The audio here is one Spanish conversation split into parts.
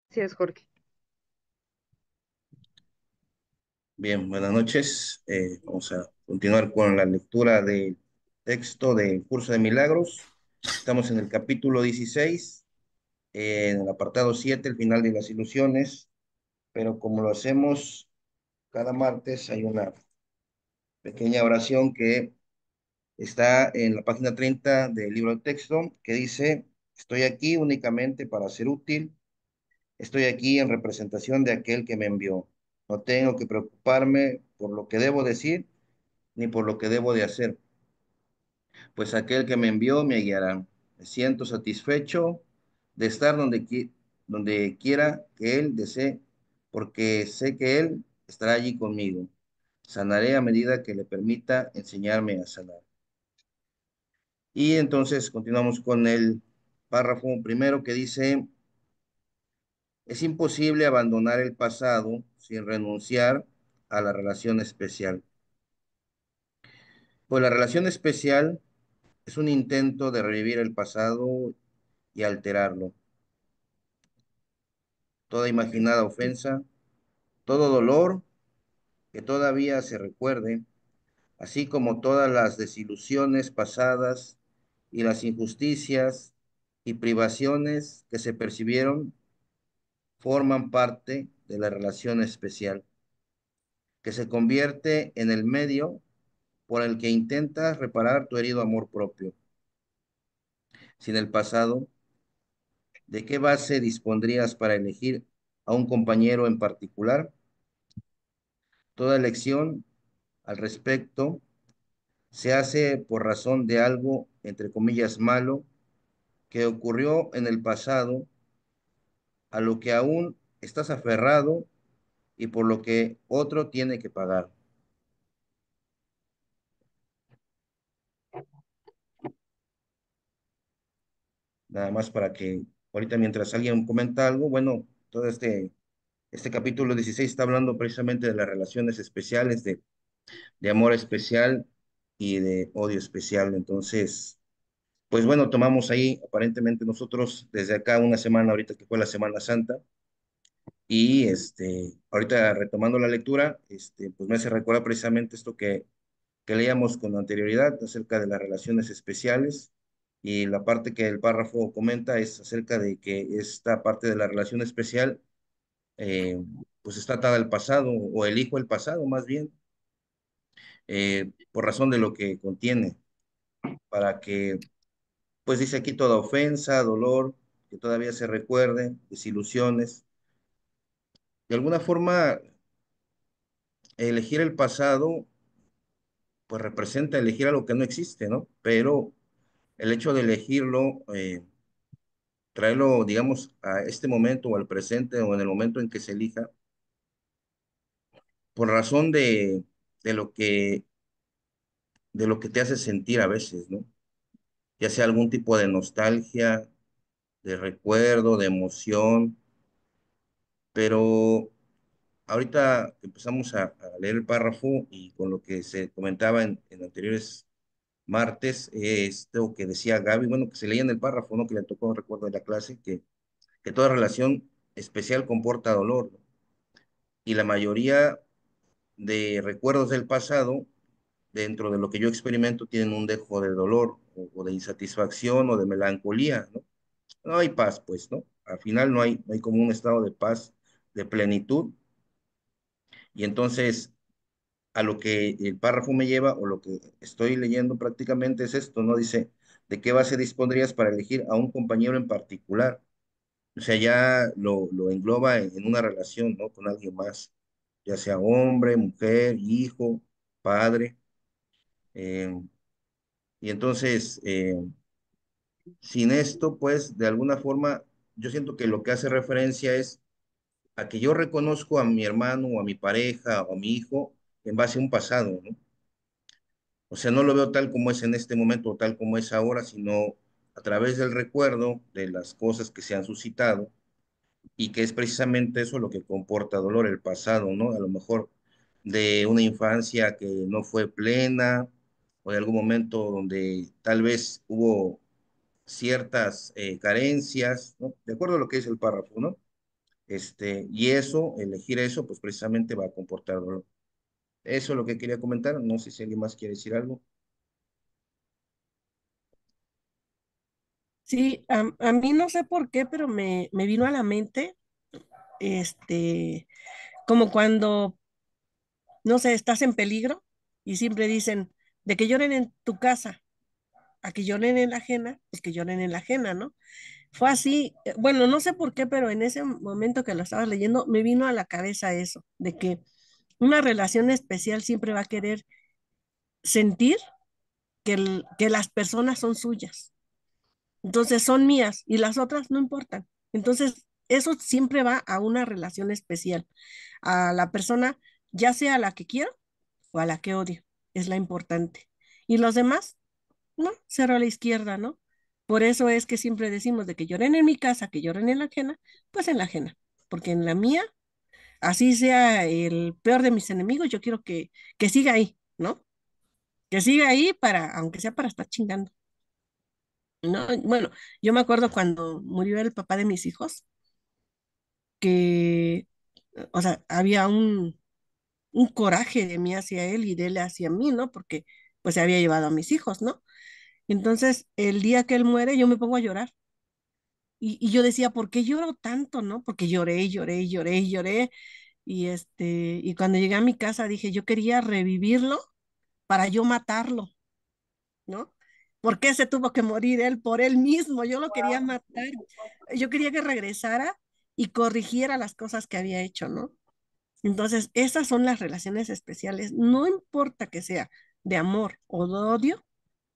Sí, es Jorge. Bien, buenas noches. Vamos a continuar con la lectura del texto del Curso de Milagros. Estamos en el capítulo 16, en el apartado 7, el final de las ilusiones, pero como lo hacemos cada martes, hay una pequeña oración que está en la página 30 del libro de texto que dice: estoy aquí únicamente para ser útil, estoy aquí en representación de aquel que me envió. No tengo que preocuparme por lo que debo decir ni por lo que debo de hacer, pues aquel que me envió me guiará. Me siento satisfecho de estar donde quiera que Él desee, porque sé que Él estará allí conmigo. Sanaré a medida que le permita enseñarme a sanar. Y entonces continuamos con el párrafo primero que dice: es imposible abandonar el pasado sin renunciar a la relación especial. Pues la relación especial es un intento de revivir el pasado y alterarlo. Toda imaginada ofensa, todo dolor que todavía se recuerde, así como todas las desilusiones pasadas y las injusticias y privaciones que se percibieron, forman parte de la relación especial, que se convierte en el medio por el que intentas reparar tu herido amor propio. Sin el pasado, ¿de qué base dispondrías para elegir a un compañero en particular? Toda elección al respecto se hace por razón de algo, entre comillas, malo que ocurrió en el pasado, a lo que aún estás aferrado y por lo que otro tiene que pagar. Nada más para que ahorita mientras alguien comenta algo, bueno, todo este capítulo 16 está hablando precisamente de las relaciones especiales, de amor especial y de odio especial. Entonces, pues bueno, tomamos ahí aparentemente nosotros desde acá una semana, ahorita que fue la Semana Santa, y ahorita retomando la lectura, pues me hace recordar precisamente esto que leíamos con anterioridad acerca de las relaciones especiales, y la parte que el párrafo comenta es acerca de que esta parte de la relación especial eh, pues está atada al pasado, o elijo el pasado más bien, por razón de lo que contiene, para que, pues dice aquí, toda ofensa, dolor, que todavía se recuerde, desilusiones. De alguna forma, elegir el pasado, pues representa elegir algo que no existe, ¿no? Pero el hecho de elegirlo, traerlo, digamos, a este momento o al presente o en el momento en que se elija, por razón de lo de lo que te hace sentir a veces, ¿no? Ya sea algún tipo de nostalgia, de recuerdo, de emoción, pero ahorita empezamos a leer el párrafo y con lo que se comentaba en anteriores martes, esto que decía Gaby, bueno, que se leía en el párrafo, ¿no? Que le tocó, recuerdo de la clase, que toda relación especial comporta dolor, ¿no? Y la mayoría de recuerdos del pasado, dentro de lo que yo experimento, tienen un dejo de dolor o de insatisfacción o de melancolía, ¿no? No hay paz, pues, ¿no? Al final no hay como un estado de paz, de plenitud, y entonces a lo que el párrafo me lleva, o lo que estoy leyendo prácticamente es esto, ¿no? Dice: ¿de qué base dispondrías para elegir a un compañero en particular? O sea, ya lo engloba en una relación, ¿no? Con alguien más, ya sea hombre, mujer, hijo, padre. eh, y entonces, sin esto, pues, de alguna forma, yo siento que lo que hace referencia es a que yo reconozco a mi hermano o a mi pareja o a mi hijo en base a un pasado, ¿no? O sea, no lo veo tal como es en este momento o tal como es ahora, sino a través del recuerdo de las cosas que se han suscitado, y que es precisamente eso lo que comporta dolor, el pasado, ¿no? A lo mejor de una infancia que no fue plena, o de algún momento donde tal vez hubo ciertas carencias, ¿no? De acuerdo a lo que dice el párrafo, ¿no? Y eso, elegir eso, pues precisamente va a comportar dolor. Eso es lo que quería comentar. No sé si alguien más quiere decir algo. Sí, a mí no sé por qué, pero me vino a la mente, este, como cuando, no sé, estás en peligro y siempre dicen, de que lloren en tu casa a que lloren en la ajena, pues que lloren en la ajena, ¿no? Fue así, bueno, no sé por qué, pero en ese momento que lo estaba leyendo, me vino a la cabeza eso, de que una relación especial siempre va a querer sentir que las personas son suyas. Entonces son mías y las otras no importan. Entonces, eso siempre va a una relación especial, a la persona, ya sea a la que quiero o a la que odio, es la importante. Y los demás, no, cero a la izquierda, ¿no? Por eso es que siempre decimos de que lloren en mi casa, que lloren en la ajena, pues en la ajena, porque en la mía, así sea el peor de mis enemigos, yo quiero que siga ahí, ¿no? Que siga ahí para, aunque sea para estar chingando. No, bueno, yo me acuerdo cuando murió el papá de mis hijos, que, o sea, había un coraje de mí hacia él y de él hacia mí, ¿no? Porque pues se había llevado a mis hijos, ¿no? Entonces, el día que él muere, yo me pongo a llorar. Y yo decía, ¿por qué lloro tanto, no? Porque lloré y lloré y lloré y lloré. Y cuando llegué a mi casa dije, yo quería revivirlo para yo matarlo, ¿no? ¿Por qué se tuvo que morir él por él mismo? Yo lo quería matar. Yo quería que regresara y corrigiera las cosas que había hecho, ¿no? Entonces, esas son las relaciones especiales. No importa que sea de amor o de odio,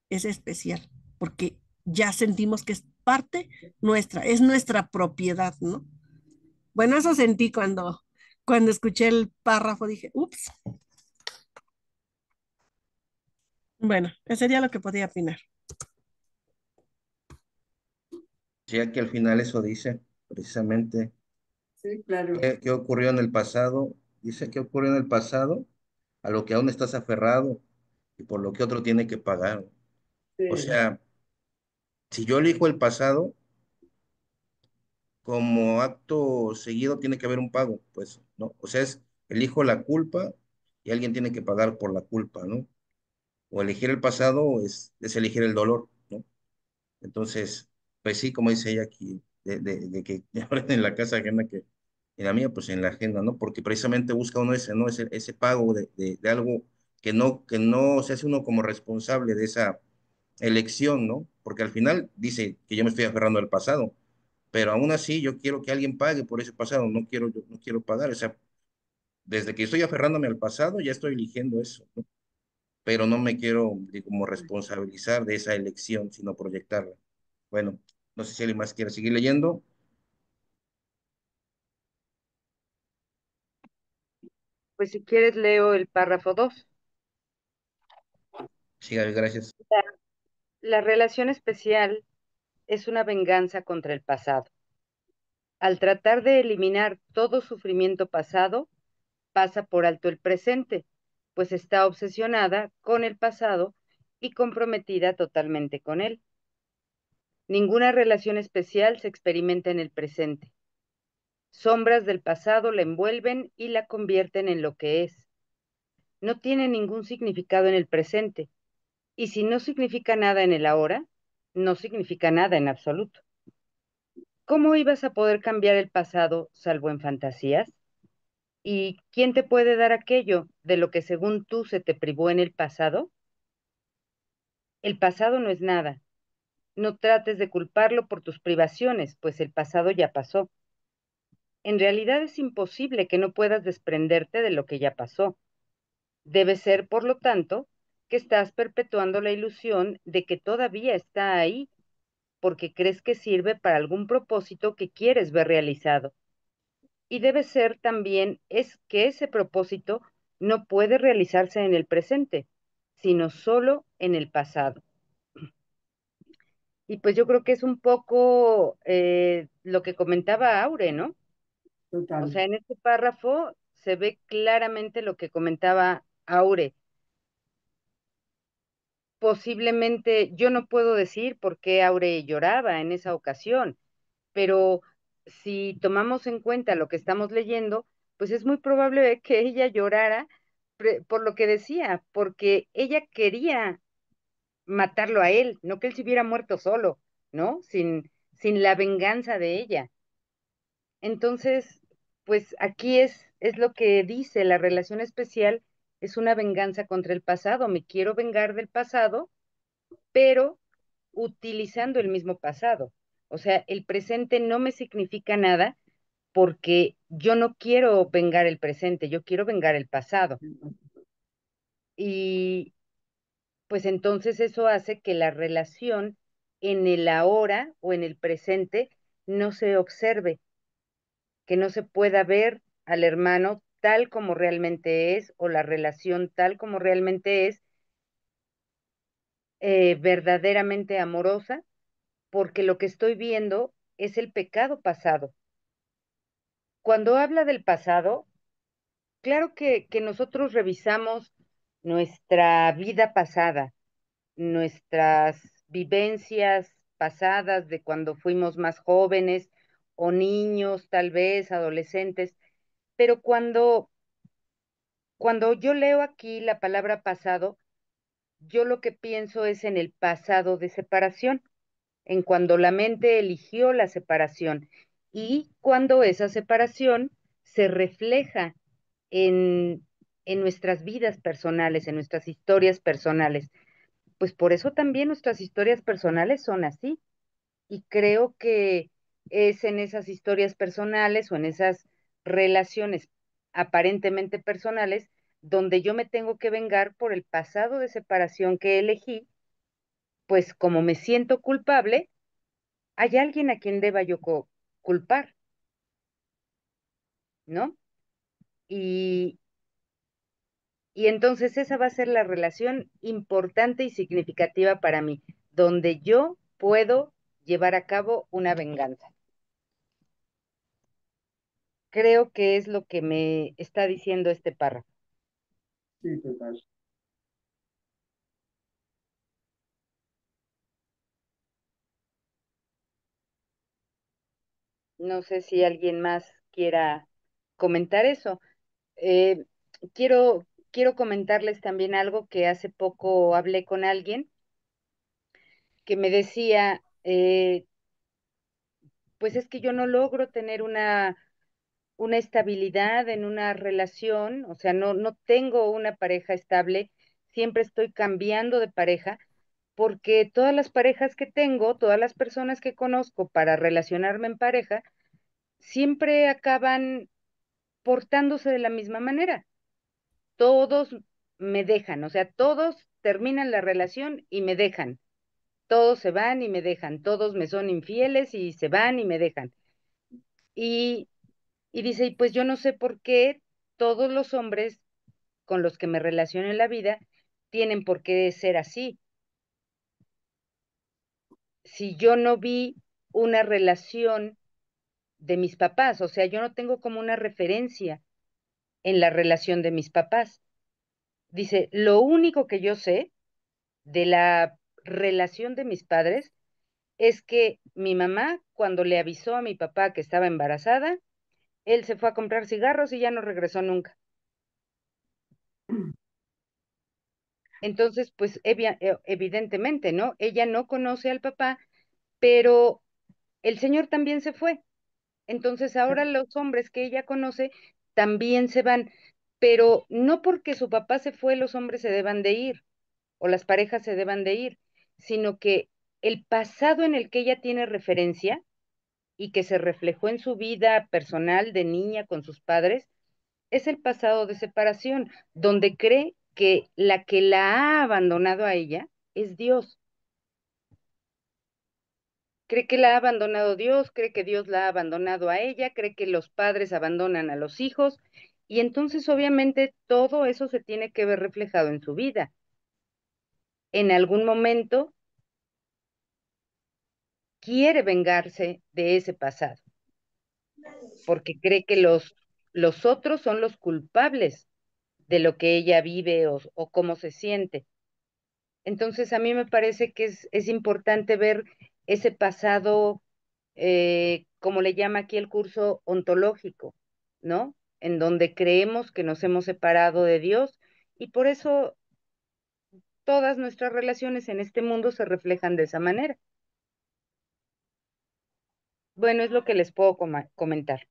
es especial, porque ya sentimos que es parte nuestra, es nuestra propiedad, ¿no? Bueno, eso sentí cuando escuché el párrafo, dije, ups, bueno, eso sería lo que podía opinar. Ya que al final eso dice precisamente Sí, claro. qué ocurrió en el pasado. Dice qué ocurrió en el pasado, a lo que aún estás aferrado y por lo que otro tiene que pagar. O Sí. sea, si yo elijo el pasado, como acto seguido tiene que haber un pago, pues, ¿no? O sea, elijo la culpa y alguien tiene que pagar por la culpa, ¿no? O elegir el pasado es elegir el dolor, ¿no? Entonces, pues sí, como dice ella aquí, de que abren en la casa ajena que en la mía, pues en la ajena, ¿no? Porque precisamente busca uno ese, ¿no? Ese pago de algo que no se hace uno como responsable de esa elección, ¿no? Porque al final dice que yo me estoy aferrando al pasado, pero aún así yo quiero que alguien pague por ese pasado, yo no quiero pagar, o sea, desde que estoy aferrándome al pasado ya estoy eligiendo eso, ¿no? Pero no me quiero como responsabilizar de esa elección, sino proyectarla. Bueno, no sé si alguien más quiere seguir leyendo. Pues si quieres leo el párrafo 2. Sí, Gaby, gracias. La relación especial es una venganza contra el pasado. Al tratar de eliminar todo sufrimiento pasado, pasa por alto el presente, pues está obsesionada con el pasado y comprometida totalmente con él. Ninguna relación especial se experimenta en el presente. Sombras del pasado la envuelven y la convierten en lo que es. No tiene ningún significado en el presente, y si no significa nada en el ahora, no significa nada en absoluto. ¿Cómo ibas a poder cambiar el pasado salvo en fantasías? ¿Y quién te puede dar aquello de lo que según tú se te privó en el pasado? El pasado no es nada. No trates de culparlo por tus privaciones, pues el pasado ya pasó. En realidad es imposible que no puedas desprenderte de lo que ya pasó. Debe ser, por lo tanto, que estás perpetuando la ilusión de que todavía está ahí, porque crees que sirve para algún propósito que quieres ver realizado. Y debe ser también es que ese propósito no puede realizarse en el presente, sino solo en el pasado. Y pues yo creo que es un poco lo que comentaba Aure, ¿no? O Total. sea, en este párrafo se ve claramente lo que comentaba Aure. Posiblemente yo no puedo decir por qué Aure lloraba en esa ocasión, pero si tomamos en cuenta lo que estamos leyendo, pues es muy probable que ella llorara por lo que decía, porque ella quería matarlo a él, no que él se hubiera muerto solo, ¿no? Sin la venganza de ella. Entonces, pues aquí es lo que dice la relación especial, es una venganza contra el pasado. Me quiero vengar del pasado, pero utilizando el mismo pasado. O sea, el presente no me significa nada porque yo no quiero vengar el presente, yo quiero vengar el pasado. Y pues entonces eso hace que la relación en el ahora o en el presente no se observe, que no se pueda ver al hermano tal como realmente es o la relación tal como realmente es, verdaderamente amorosa, porque lo que estoy viendo es el pecado pasado. Cuando habla del pasado, claro que nosotros revisamos nuestra vida pasada, nuestras vivencias pasadas de cuando fuimos más jóvenes o niños, tal vez adolescentes, pero cuando yo leo aquí la palabra pasado, yo lo que pienso es en el pasado de separación, en cuando la mente eligió la separación y cuando esa separación se refleja en, en nuestras vidas personales, en nuestras historias personales. Pues por eso también nuestras historias personales son así. Y creo que es en esas historias personales o en esas relaciones aparentemente personales donde yo me tengo que vengar por el pasado de separación que elegí, pues como me siento culpable, hay alguien a quien deba yo culpar, ¿no? Y, y entonces esa va a ser la relación importante y significativa para mí, donde yo puedo llevar a cabo una venganza. Creo que es lo que me está diciendo este párrafo. Sí, total. No sé si alguien más quiera comentar eso. Eh, quiero comentarles también algo que hace poco hablé con alguien que me decía, pues es que yo no logro tener una estabilidad en una relación, o sea, no tengo una pareja estable, siempre estoy cambiando de pareja, porque todas las parejas que tengo, todas las personas que conozco para relacionarme en pareja, siempre acaban portándose de la misma manera. Todos me dejan, o sea, todos terminan la relación y me dejan. Todos se van y me dejan, todos me son infieles y se van y me dejan. Y, y dice, y pues yo no sé por qué todos los hombres con los que me relaciono en la vida tienen por qué ser así. Si yo no vi una relación de mis papás, o sea, yo no tengo como una referencia en la relación de mis papás. Dice, lo único que yo sé de la relación de mis padres es que mi mamá, cuando le avisó a mi papá que estaba embarazada, él se fue a comprar cigarros y ya no regresó nunca. Entonces, pues evidentemente, ¿no? Ella no conoce al papá, pero el señor también se fue. Entonces, ahora los hombres que ella conoce también se van, pero no porque su papá se fue, los hombres se deban de ir o las parejas se deban de ir, sino que el pasado en el que ella tiene referencia y que se reflejó en su vida personal de niña con sus padres, es el pasado de separación, donde cree que la que la ha abandonado a ella es Dios. Cree que la ha abandonado Dios, cree que Dios la ha abandonado a ella, cree que los padres abandonan a los hijos, y entonces obviamente todo eso se tiene que ver reflejado en su vida. En algún momento quiere vengarse de ese pasado, porque cree que los otros son los culpables de lo que ella vive o cómo se siente. Entonces a mí me parece que es importante ver ese pasado como le llama aquí el curso ontológico, ¿no? En donde creemos que nos hemos separado de Dios y por eso todas nuestras relaciones en este mundo se reflejan de esa manera. Bueno, es lo que les puedo comentar.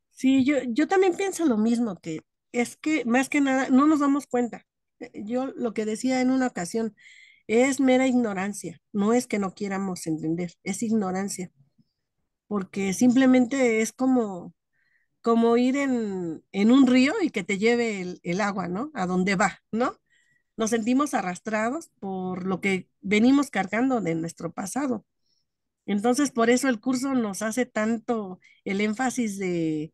Sí, yo también pienso lo mismo, que es que más que nada no nos damos cuenta. Yo lo que decía en una ocasión es mera ignorancia, no es que no quieramos entender, es ignorancia, porque simplemente es como ir en un río y que te lleve el agua, ¿no? A donde va, ¿no? Nos sentimos arrastrados por lo que venimos cargando de nuestro pasado. Entonces, por eso el curso nos hace tanto el énfasis de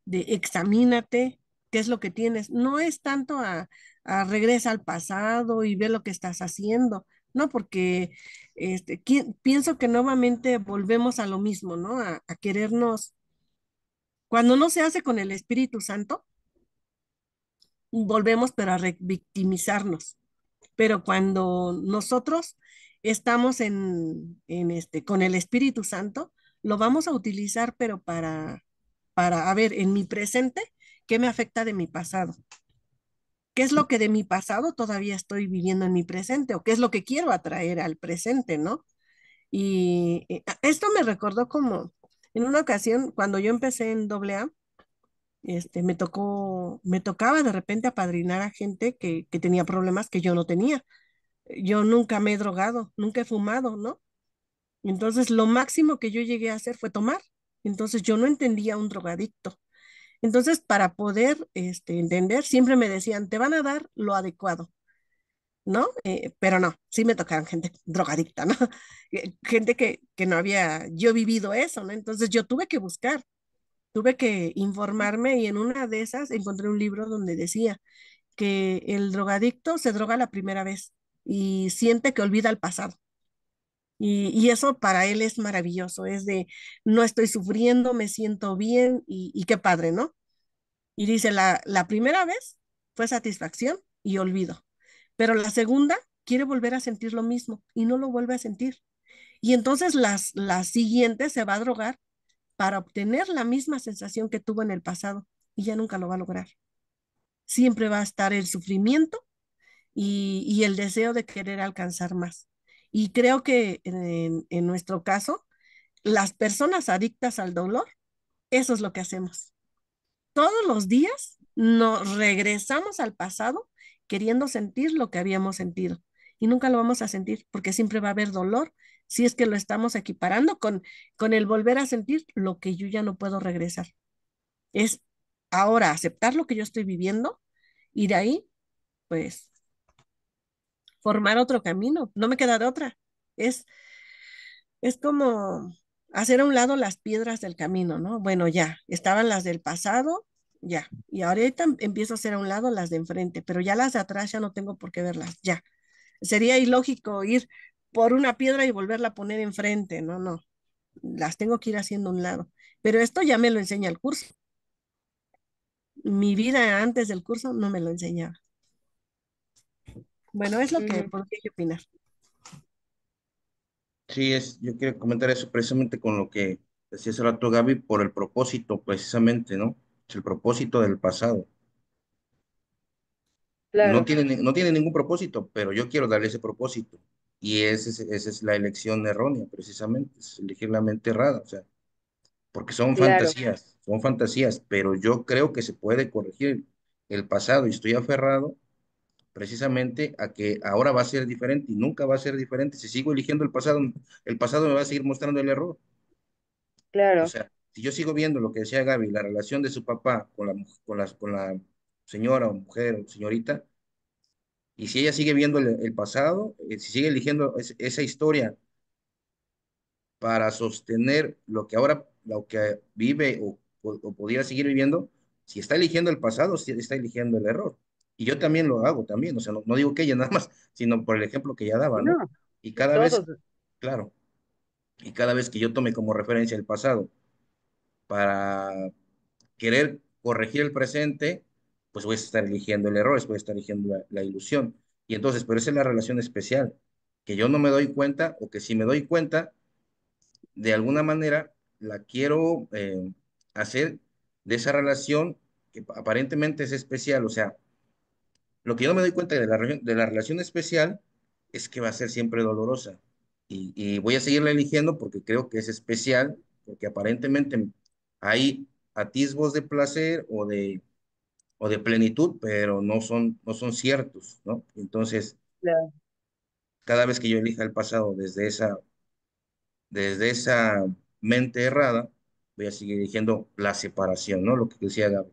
examínate, qué es lo que tienes. No es tanto a regresa al pasado y ve lo que estás haciendo, ¿no? Porque pienso que nuevamente volvemos a lo mismo, ¿no? A querernos, cuando no se hace con el Espíritu Santo, volvemos pero a revictimizarnos. Pero cuando nosotros estamos con el Espíritu Santo, lo vamos a utilizar, pero a ver, en mi presente, ¿qué me afecta de mi pasado? ¿Qué es lo que de mi pasado todavía estoy viviendo en mi presente? ¿O qué es lo que quiero atraer al presente, no? Y esto me recordó como en una ocasión, cuando yo empecé en AA, me tocaba de repente apadrinar a gente que tenía problemas que yo no tenía. Yo nunca me he drogado, nunca he fumado, ¿no? Entonces, lo máximo que yo llegué a hacer fue tomar. Entonces, yo no entendía un drogadicto. Entonces, para poder entender, siempre me decían, te van a dar lo adecuado, ¿no? Pero no, sí me tocaron gente drogadicta, ¿no? Gente que no había yo vivido eso, ¿no? Entonces, yo tuve que buscar, tuve que informarme y en una de esas encontré un libro donde decía que el drogadicto se droga la primera vez y siente que olvida el pasado. Y eso para él es maravilloso, es de no estoy sufriendo, me siento bien y qué padre, ¿no? Y dice, la primera vez fue satisfacción y olvido, pero la segunda quiere volver a sentir lo mismo y no lo vuelve a sentir. Y entonces las siguientes se va a drogar para obtener la misma sensación que tuvo en el pasado y ya nunca lo va a lograr. Siempre va a estar el sufrimiento y el deseo de querer alcanzar más. Y creo que en nuestro caso, las personas adictas al dolor, eso es lo que hacemos. Todos los días nos regresamos al pasado queriendo sentir lo que habíamos sentido y nunca lo vamos a sentir porque siempre va a haber dolor si es que lo estamos equiparando con el volver a sentir lo que yo ya no puedo regresar. Es ahora aceptar lo que yo estoy viviendo y de ahí, pues, formar otro camino. No me queda de otra. Es Es como hacer a un lado las piedras del camino, ¿no? Bueno, ya, estaban las del pasado, ya. Y ahorita empiezo a hacer a un lado las de enfrente, pero ya las de atrás ya no tengo por qué verlas, ya. Sería ilógico ir por una piedra y volverla a poner enfrente, no, no. Las tengo que ir haciendo a un lado. Pero esto ya me lo enseña el curso. Mi vida antes del curso no me lo enseñaba. Bueno, es lo que Ujú. podría yo opinar. Sí, yo quiero comentar eso precisamente con lo que decía hace rato Gaby, por el propósito, precisamente, ¿no? Es el propósito del pasado. Claro, No tiene ningún propósito, pero yo quiero darle ese propósito. Y esa es la elección errónea, precisamente, es elegir la mente errada, o sea, porque claro, son fantasías, pero yo creo que se puede corregir el pasado y estoy aferrado precisamente a que ahora va a ser diferente y nunca va a ser diferente. Si sigo eligiendo el pasado me va a seguir mostrando el error. O claro, sea, si yo sigo viendo lo que decía Gaby, la relación de su papá con la señora o mujer o señorita, y si ella sigue viendo el pasado, si sigue eligiendo esa historia para sostener lo que vive o podría seguir viviendo, si está eligiendo el pasado, si está eligiendo el error. Y yo también lo hago también, o sea, no digo que ella nada más, sino por el ejemplo que ella daba, ¿no? no, Y sí, cada vez, todos, claro, y cada vez que yo tome como referencia el pasado para querer corregir el presente, pues voy a estar eligiendo el error, voy a estar eligiendo la ilusión. Y entonces, pero esa es la relación especial. que yo no me doy cuenta o que si me doy cuenta, de alguna manera la quiero hacer de esa relación que aparentemente es especial. O sea, lo que yo no me doy cuenta de la relación especial es que va a ser siempre dolorosa. Y voy a seguirla eligiendo porque creo que es especial, porque aparentemente hay atisbos de placer o de plenitud, pero no son ciertos, ¿no? Entonces, Claro, cada vez que yo elija el pasado desde esa mente errada, voy a seguir eligiendo la separación, ¿no? Lo que decía Gaby.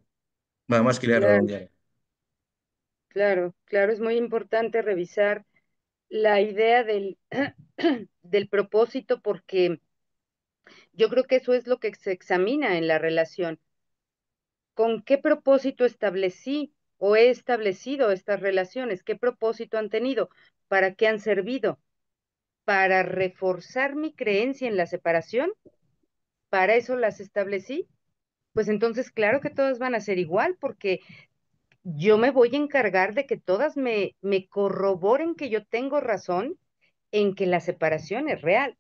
Nada más quería claro, redondear. claro, claro, es muy importante revisar la idea del, del propósito porque yo creo que eso es lo que se examina en la relación. ¿Con qué propósito establecí o he establecido estas relaciones? ¿Qué propósito han tenido? ¿Para qué han servido? ¿Para reforzar mi creencia en la separación? ¿Para eso las establecí? Pues entonces, claro que todas van a ser igual, porque yo me voy a encargar de que todas me corroboren que yo tengo razón en que la separación es real.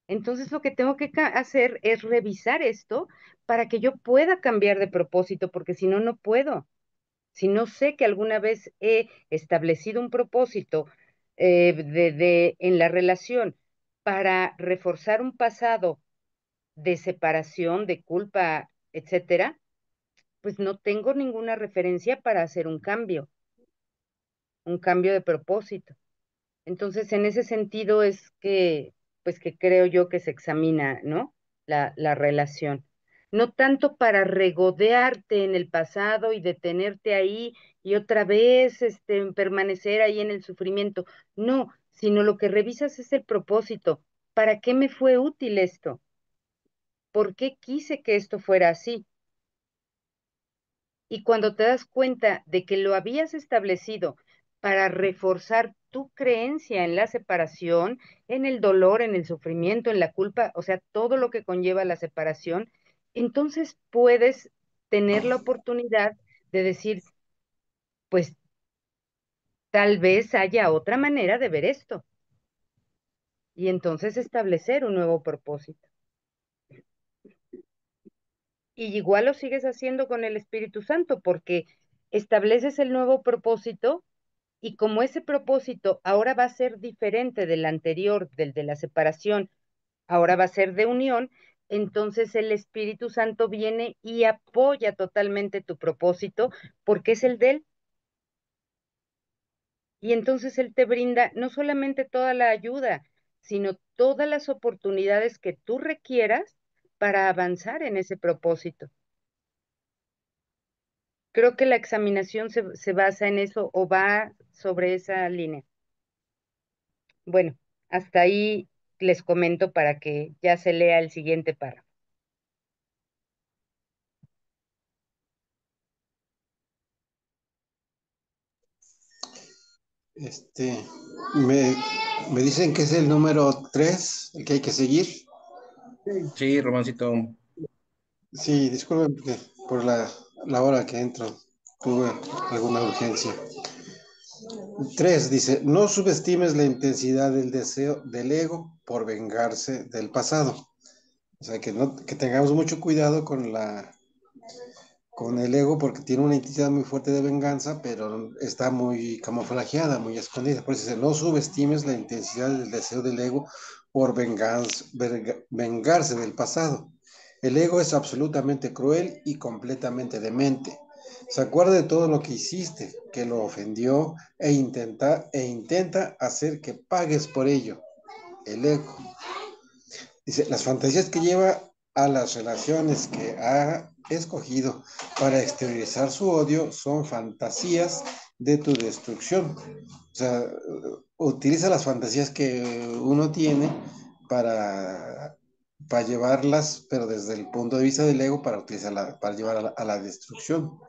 Entonces, lo que tengo que hacer es revisar esto para que yo pueda cambiar de propósito, porque si no, no puedo. Si no sé que alguna vez he establecido un propósito en la relación para reforzar un pasado de separación, de culpa, etcétera, pues no tengo ninguna referencia para hacer un cambio de propósito. Entonces, en ese sentido es que, pues que creo yo que se examina, ¿no? La relación. No tanto para regodearte en el pasado y detenerte ahí y otra vez permanecer ahí en el sufrimiento. No, sino lo que revisas es el propósito. ¿Para qué me fue útil esto? ¿Por qué quise que esto fuera así? Y cuando te das cuenta de que lo habías establecido para reforzar tu creencia en la separación, en el dolor, en el sufrimiento, en la culpa, o sea, todo lo que conlleva la separación, entonces puedes tener la oportunidad de decir, pues tal vez haya otra manera de ver esto y entonces establecer un nuevo propósito. Y igual lo sigues haciendo con el Espíritu Santo porque estableces el nuevo propósito. Y como ese propósito ahora va a ser diferente del anterior, del de la separación, ahora va a ser de unión, entonces el Espíritu Santo viene y apoya totalmente tu propósito porque es el de Él. Y entonces Él te brinda no solamente toda la ayuda, sino todas las oportunidades que tú requieras para avanzar en ese propósito. Creo que la examinación se basa en eso o va sobre esa línea. Bueno, hasta ahí les comento para que ya se lea el siguiente párrafo. Este, me, me dicen que es el número 3 el que hay que seguir. Sí, Sí, Romancito. Sí, disculpen por la hora que entro. Tuve alguna urgencia. 3 dice, no subestimes la intensidad del deseo del ego por vengarse del pasado. O sea, que tengamos mucho cuidado con el ego porque tiene una intensidad muy fuerte de venganza, pero está muy camuflajeada, muy escondida. Por eso dice, no subestimes la intensidad del deseo del ego por vengarse del pasado. El ego es absolutamente cruel y completamente demente. Se acuerda de todo lo que hiciste, que lo ofendió e intenta hacer que pagues por ello. El ego. Dice, las fantasías que lleva a las relaciones que ha escogido para exteriorizar su odio son fantasías de tu destrucción. O sea, utiliza las fantasías que uno tiene para, para llevarlas, pero desde el punto de vista del ego, para utilizarla, para llevar a la destrucción.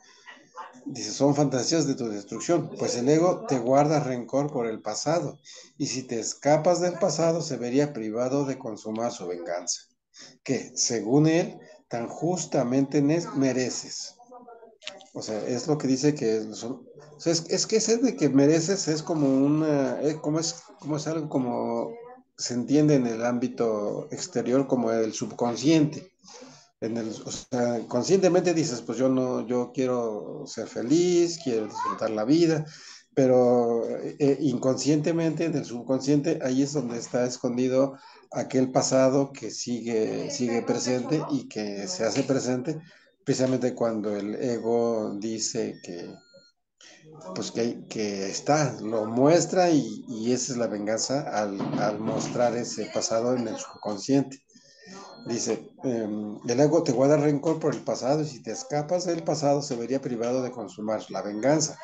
Dice, son fantasías de tu destrucción, pues el ego te guarda rencor por el pasado, y si te escapas del pasado, se vería privado de consumar su venganza, que, según él, tan justamente mereces. O sea, es lo que dice que son, o sea, es que ese de que mereces es como una, como es algo como se entiende en el ámbito exterior como el subconsciente. O sea, conscientemente dices, pues yo no, yo quiero ser feliz, quiero disfrutar la vida, pero inconscientemente, en el subconsciente, ahí es donde está escondido aquel pasado que sigue presente y que se hace presente precisamente cuando el ego dice que, pues que está, lo muestra y esa es la venganza al mostrar ese pasado en el subconsciente. Dice, el ego te guarda rencor por el pasado y si te escapas del pasado se vería privado de consumar la venganza,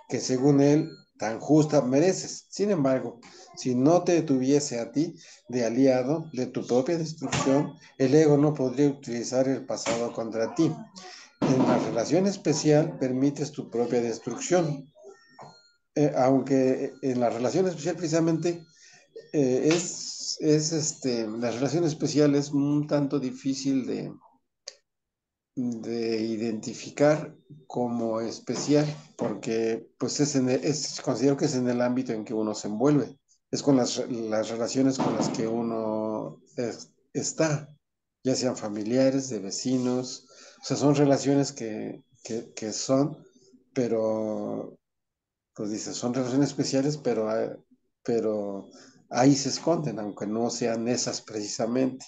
que según él tan justa mereces. Sin embargo, si no te tuviese a ti de aliado de tu propia destrucción, el ego no podría utilizar el pasado contra ti. En la relación especial permites tu propia destrucción, aunque en la relación especial precisamente la relación especial es un tanto difícil de identificar como especial, porque pues considero que es en el ámbito en que uno se envuelve, es con las relaciones con las que uno está, ya sean familiares, de vecinos, o sea, son relaciones que son, pero pues dice, son relaciones especiales, pero ahí se esconden, aunque no sean esas precisamente.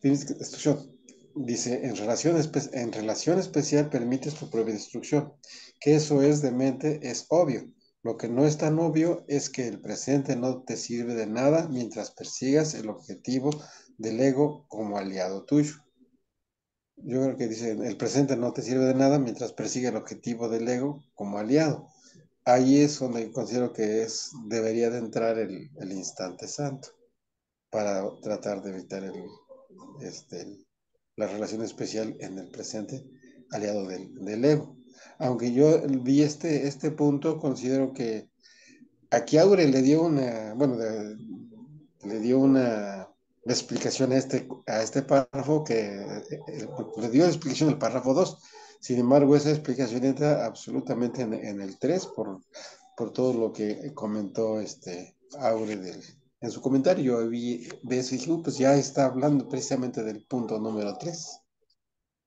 Destrucción. Dice, en relación especial permites tu propia destrucción. Que eso es demente, es obvio. Lo que no es tan obvio es que el presente no te sirve de nada mientras persigas el objetivo del ego como aliado tuyo. Yo creo que dice, el presente no te sirve de nada mientras persigue el objetivo del ego como aliado. Ahí es donde considero que debería de entrar el instante santo para tratar de evitar este, la relación especial en el presente aliado del ego. Aunque yo vi este punto, considero que aquí Aure le dio le dio una explicación a este párrafo le dio la explicación al párrafo 2. Sin embargo, esa explicación entra absolutamente en el 3 por todo lo que comentó Aure en su comentario. Yo vi eso y dije, pues ya está hablando precisamente del punto número 3.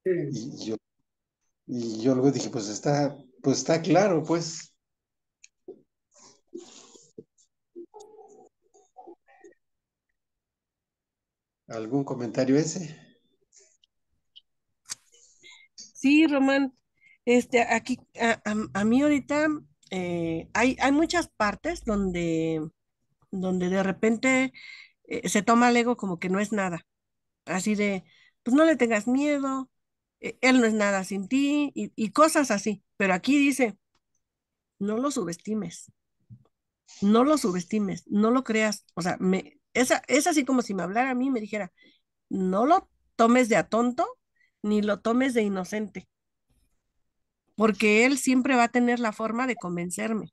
Sí. Y yo luego dije, pues está claro, pues. ¿Algún comentario ese? Sí, Román, aquí, a mí ahorita hay muchas partes donde de repente se toma el ego como que no es nada, así de, pues no le tengas miedo, él no es nada sin ti y cosas así, pero aquí dice, no lo subestimes, no lo subestimes, no lo creas, o sea, es así como si me hablara a mí y me dijera, no lo tomes de a tonto ni lo tomes de inocente, porque él siempre va a tener la forma de convencerme.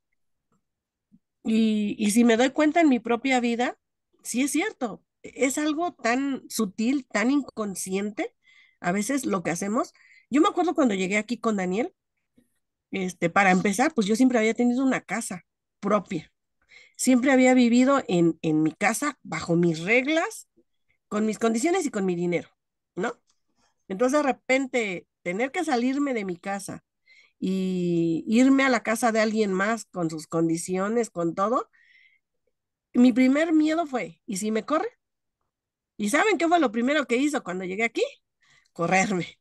Y si me doy cuenta en mi propia vida, sí es cierto, es algo tan sutil, tan inconsciente, a veces lo que hacemos. Yo me acuerdo cuando llegué aquí con Daniel, para empezar, pues yo siempre había tenido una casa propia, siempre había vivido en mi casa bajo mis reglas, con mis condiciones y con mi dinero, ¿no? Entonces de repente tener que salirme de mi casa y irme a la casa de alguien más con sus condiciones, con todo, mi primer miedo fue, ¿y si me corre? ¿Y saben qué fue lo primero que hizo cuando llegué aquí? Correrme.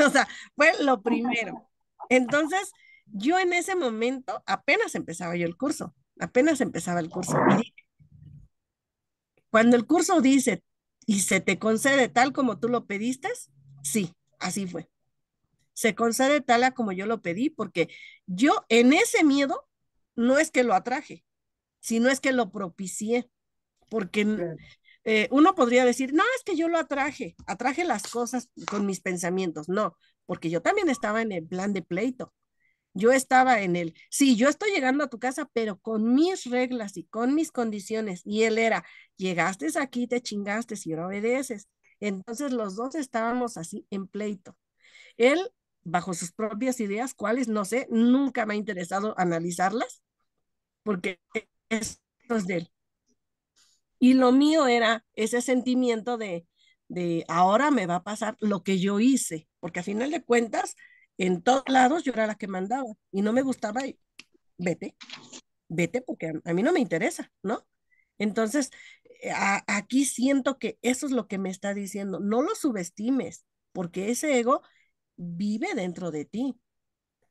O sea, fue lo primero. Entonces, yo en ese momento apenas empezaba yo el curso, apenas empezaba el curso. Y cuando el curso dice, y se te concede tal como tú lo pediste, sí, así fue. Se concede tal a como yo lo pedí, porque yo en ese miedo no es que lo atraje, sino es que lo propicié, porque Claro. uno podría decir, no, es que yo lo atraje las cosas con mis pensamientos. No, porque yo también estaba en el plan de pleito. Yo estaba en el, sí, yo estoy llegando a tu casa, pero con mis reglas y con mis condiciones. Y él era, llegaste aquí, te chingaste y ahora obedeces. Entonces los dos estábamos así en pleito. Él bajo sus propias ideas, cuáles, no sé, nunca me ha interesado analizarlas, porque esto es de él. Y lo mío era ese sentimiento de ahora me va a pasar lo que yo hice, porque a final de cuentas, en todos lados yo era la que mandaba y no me gustaba, y vete, vete, porque a mí no me interesa, ¿no? Entonces, aquí siento que eso es lo que me está diciendo, no lo subestimes, porque ese ego vive dentro de ti.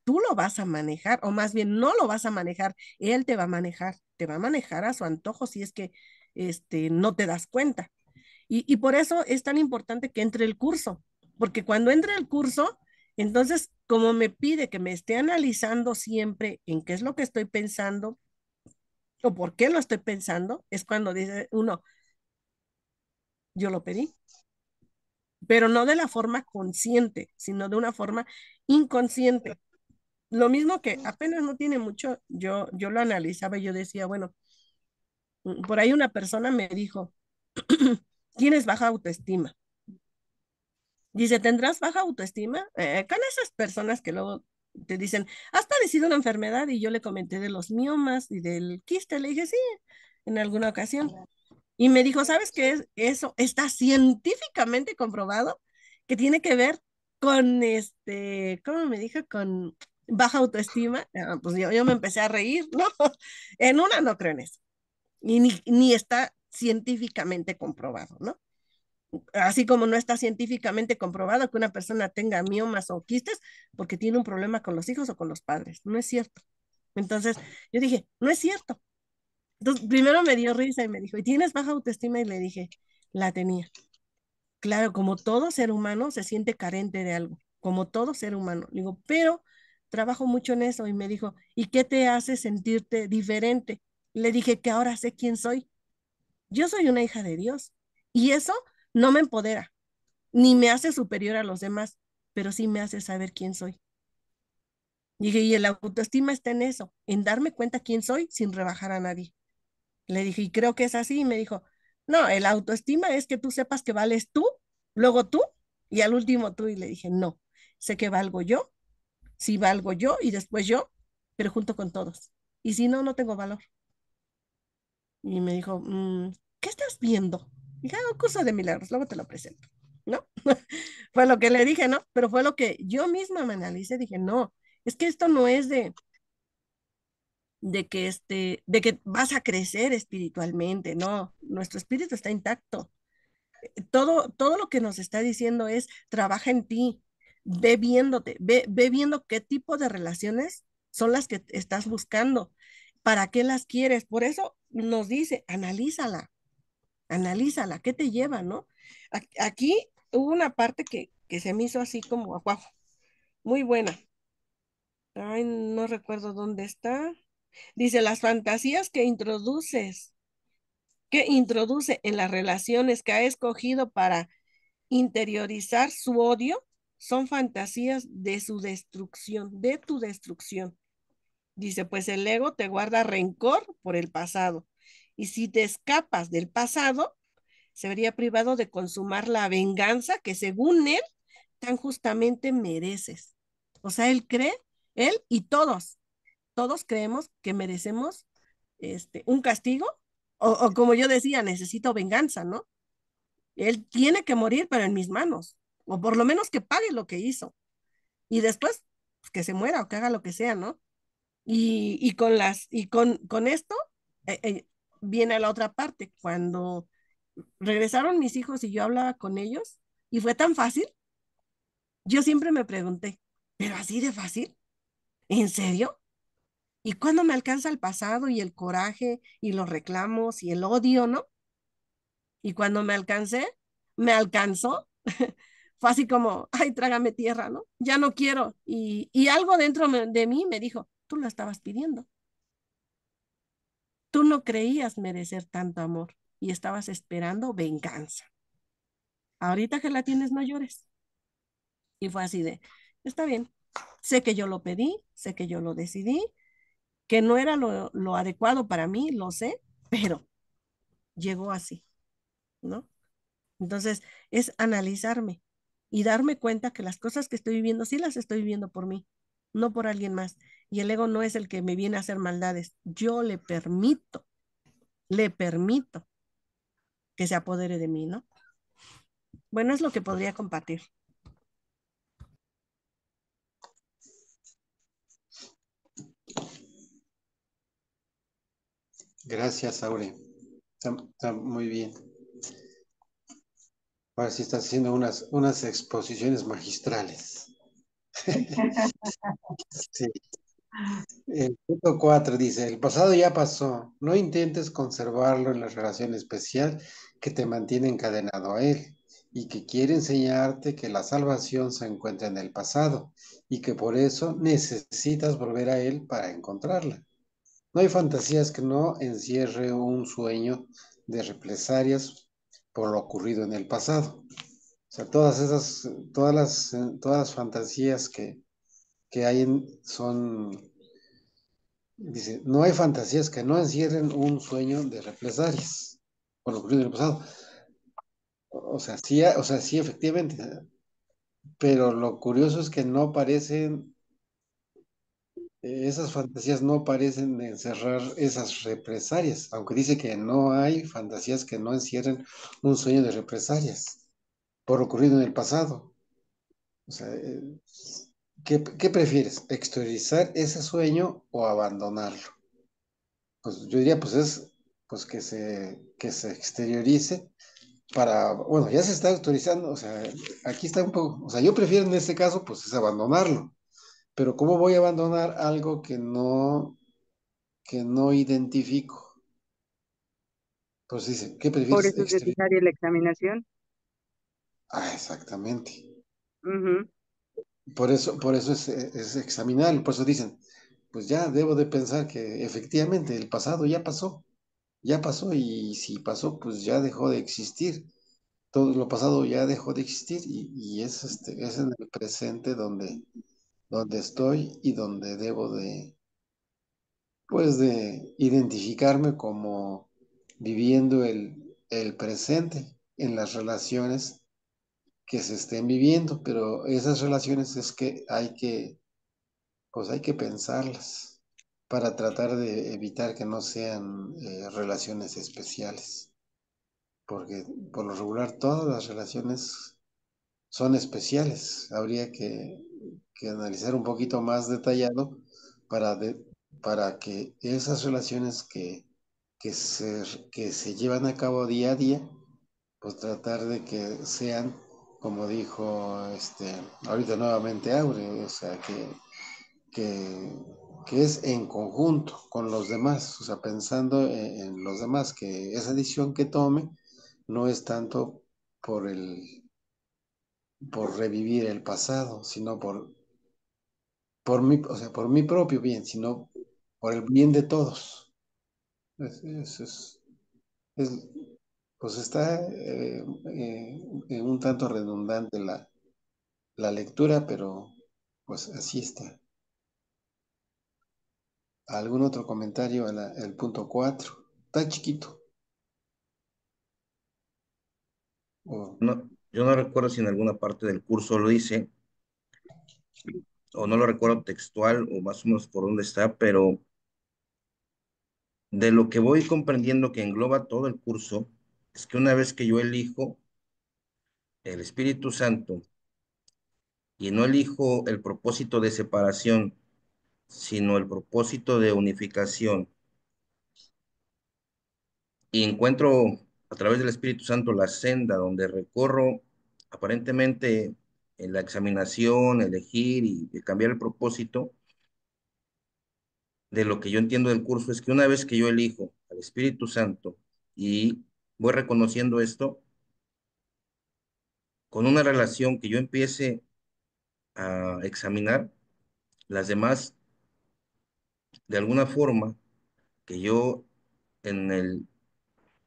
Tú lo vas a manejar, o más bien no lo vas a manejar, él te va a manejar a su antojo si es que no te das cuenta. Y por eso es tan importante que entre el curso, porque cuando entre el curso, entonces, como me pide que me esté analizando siempre en qué es lo que estoy pensando o por qué lo estoy pensando, es cuando dice uno, yo lo pedí, pero no de la forma consciente, sino de una forma inconsciente. Lo mismo que apenas no tiene mucho, yo lo analizaba y yo decía, bueno, por ahí una persona me dijo, tienes baja autoestima. Dice, ¿tendrás baja autoestima? Con esas personas que luego te dicen, ¿has padecido una enfermedad? Y yo le comenté de los miomas y del quiste. Le dije, sí, en alguna ocasión. Y me dijo, ¿sabes qué es? Eso está científicamente comprobado que tiene que ver con ¿cómo me dijo? Con baja autoestima. Pues yo me empecé a reír, ¿no? En una no creo en eso. Y ni está científicamente comprobado, ¿no? Así como no está científicamente comprobado que una persona tenga miomas o quistes porque tiene un problema con los hijos o con los padres. No es cierto. Entonces, yo dije, no es cierto. Entonces, primero me dio risa y me dijo, ¿y tienes baja autoestima? Y le dije, la tenía. Claro, como todo ser humano se siente carente de algo, como todo ser humano. Le digo, pero trabajo mucho en eso. Y me dijo, ¿y qué te hace sentirte diferente? Le dije que ahora sé quién soy. Yo soy una hija de Dios y eso no me empodera, ni me hace superior a los demás, pero sí me hace saber quién soy. Dije, y el autoestima está en eso, en darme cuenta quién soy sin rebajar a nadie. Le dije, y creo que es así. Y me dijo, no, el autoestima es que tú sepas que vales tú, luego tú, y al último tú. Y le dije, no, sé que valgo yo, sí valgo yo y después yo, pero junto con todos. Y si no, no tengo valor. Y me dijo, ¿qué estás viendo? Dije, un curso de milagros, luego te lo presento, ¿no? Fue lo que le dije, ¿no? Pero fue lo que yo misma me analicé, dije, no, es que esto no es de que vas a crecer espiritualmente, no, nuestro espíritu está intacto. Todo lo que nos está diciendo es, trabaja en ti, ve viéndote, ve viendo qué tipo de relaciones son las que estás buscando, para qué las quieres. Por eso nos dice, analízala, ¿qué te lleva, no? Aquí hubo una parte que se me hizo así como, wow, muy buena. Ay, no recuerdo dónde está. Dice, las fantasías que introduce en las relaciones que ha escogido para interiorizar su odio, son fantasías de su destrucción, de tu destrucción. Dice, pues el ego te guarda rencor por el pasado. Y si te escapas del pasado, se vería privado de consumar la venganza que según él tan justamente mereces. O sea, él cree, él y todos creemos que merecemos un castigo o como yo decía, necesito venganza, ¿no? Él tiene que morir, pero en mis manos, o por lo menos que pague lo que hizo. Y después, pues, que se muera o que haga lo que sea, ¿no? Con esto eh, eh, viene la otra parte, cuando regresaron mis hijos y yo hablaba con ellos y fue tan fácil, yo siempre me pregunté, ¿pero así de fácil? ¿En serio? ¿Y cuándo me alcanza el pasado y el coraje y los reclamos y el odio, no? Y cuando me alcanzó, fue así como, ay, trágame tierra, ¿no? Ya no quiero. Y algo dentro de mí me dijo, tú lo estabas pidiendo. Tú no creías merecer tanto amor y estabas esperando venganza. Ahorita que la tienes, no llores. Y fue así de, está bien, sé que yo lo pedí, sé que yo lo decidí, que no era lo adecuado para mí, lo sé, pero llegó así, ¿no? Entonces, es analizarme. y darme cuenta que las cosas que estoy viviendo sí las estoy viviendo por mí, no por alguien más. Y el ego no es el que me viene a hacer maldades. Yo le permito que se apodere de mí, ¿no? Bueno, es lo que podría compartir. Gracias, Aure. Está muy bien. Ahora sí estás haciendo unas exposiciones magistrales. Sí. El punto 4 dice, el pasado ya pasó, no intentes conservarlo en la relación especial que te mantiene encadenado a él y que quiere enseñarte que la salvación se encuentra en el pasado y que por eso necesitas volver a él para encontrarla. No hay fantasías que no encierre un sueño de represalias por lo ocurrido en el pasado. O sea, todas las fantasías que hay dice, no hay fantasías que no encierren un sueño de represalias por lo ocurrido en el pasado. O sea, sí, efectivamente, pero lo curioso es que no parecen, esas fantasías no parecen encerrar esas represalias, aunque dice que no hay fantasías que no encierren un sueño de represalias por lo ocurrido en el pasado. O sea, ¿qué prefieres? ¿Exteriorizar ese sueño o abandonarlo? Pues yo diría, pues es pues que se exteriorice para, bueno, ya se está autorizando, o sea, aquí está un poco, o sea, yo prefiero en este caso, pues es abandonarlo, pero ¿cómo voy a abandonar algo que no identifico? Pues dice, ¿qué Por prefieres eso es exteriorizar? necesaria la examinación. Ah, exactamente. Ujú. Por eso es examinar, por eso dicen, pues ya debo de pensar que efectivamente el pasado ya pasó y si pasó, pues ya dejó de existir. Todo lo pasado ya dejó de existir y es en el presente donde estoy y donde debo pues de identificarme como viviendo el presente en las relaciones que se estén viviendo, pero esas relaciones es que pues hay que pensarlas para tratar de evitar que no sean relaciones especiales, porque por lo regular todas las relaciones son especiales. Habría que analizar un poquito más detallado para, para que esas relaciones que se, que se llevan a cabo día a día, pues tratar de que sean, como dijo ahorita nuevamente Aure, o sea, que, que es en conjunto con los demás, o sea, pensando en los demás, que esa decisión que tome no es tanto por por revivir el pasado, sino por mi, o sea, por mi propio bien, sino por el bien de todos. Es- pues está un tanto redundante la lectura, pero pues así está. ¿Algún otro comentario al punto 4? Está chiquito. O- No, yo no recuerdo si en alguna parte del curso lo dice, o no lo recuerdo textual, o más o menos por dónde está, pero de lo que voy comprendiendo que engloba todo el curso, es que una vez que yo elijo el Espíritu Santo y no elijo el propósito de separación, sino el propósito de unificación, y encuentro a través del Espíritu Santo la senda donde recorro aparentemente en la examinación, elegir y cambiar el propósito, de lo que yo entiendo del curso es que una vez que yo elijo al Espíritu Santo y voy reconociendo esto, con una relación que yo empiece a examinar, las demás, de alguna forma, que yo en el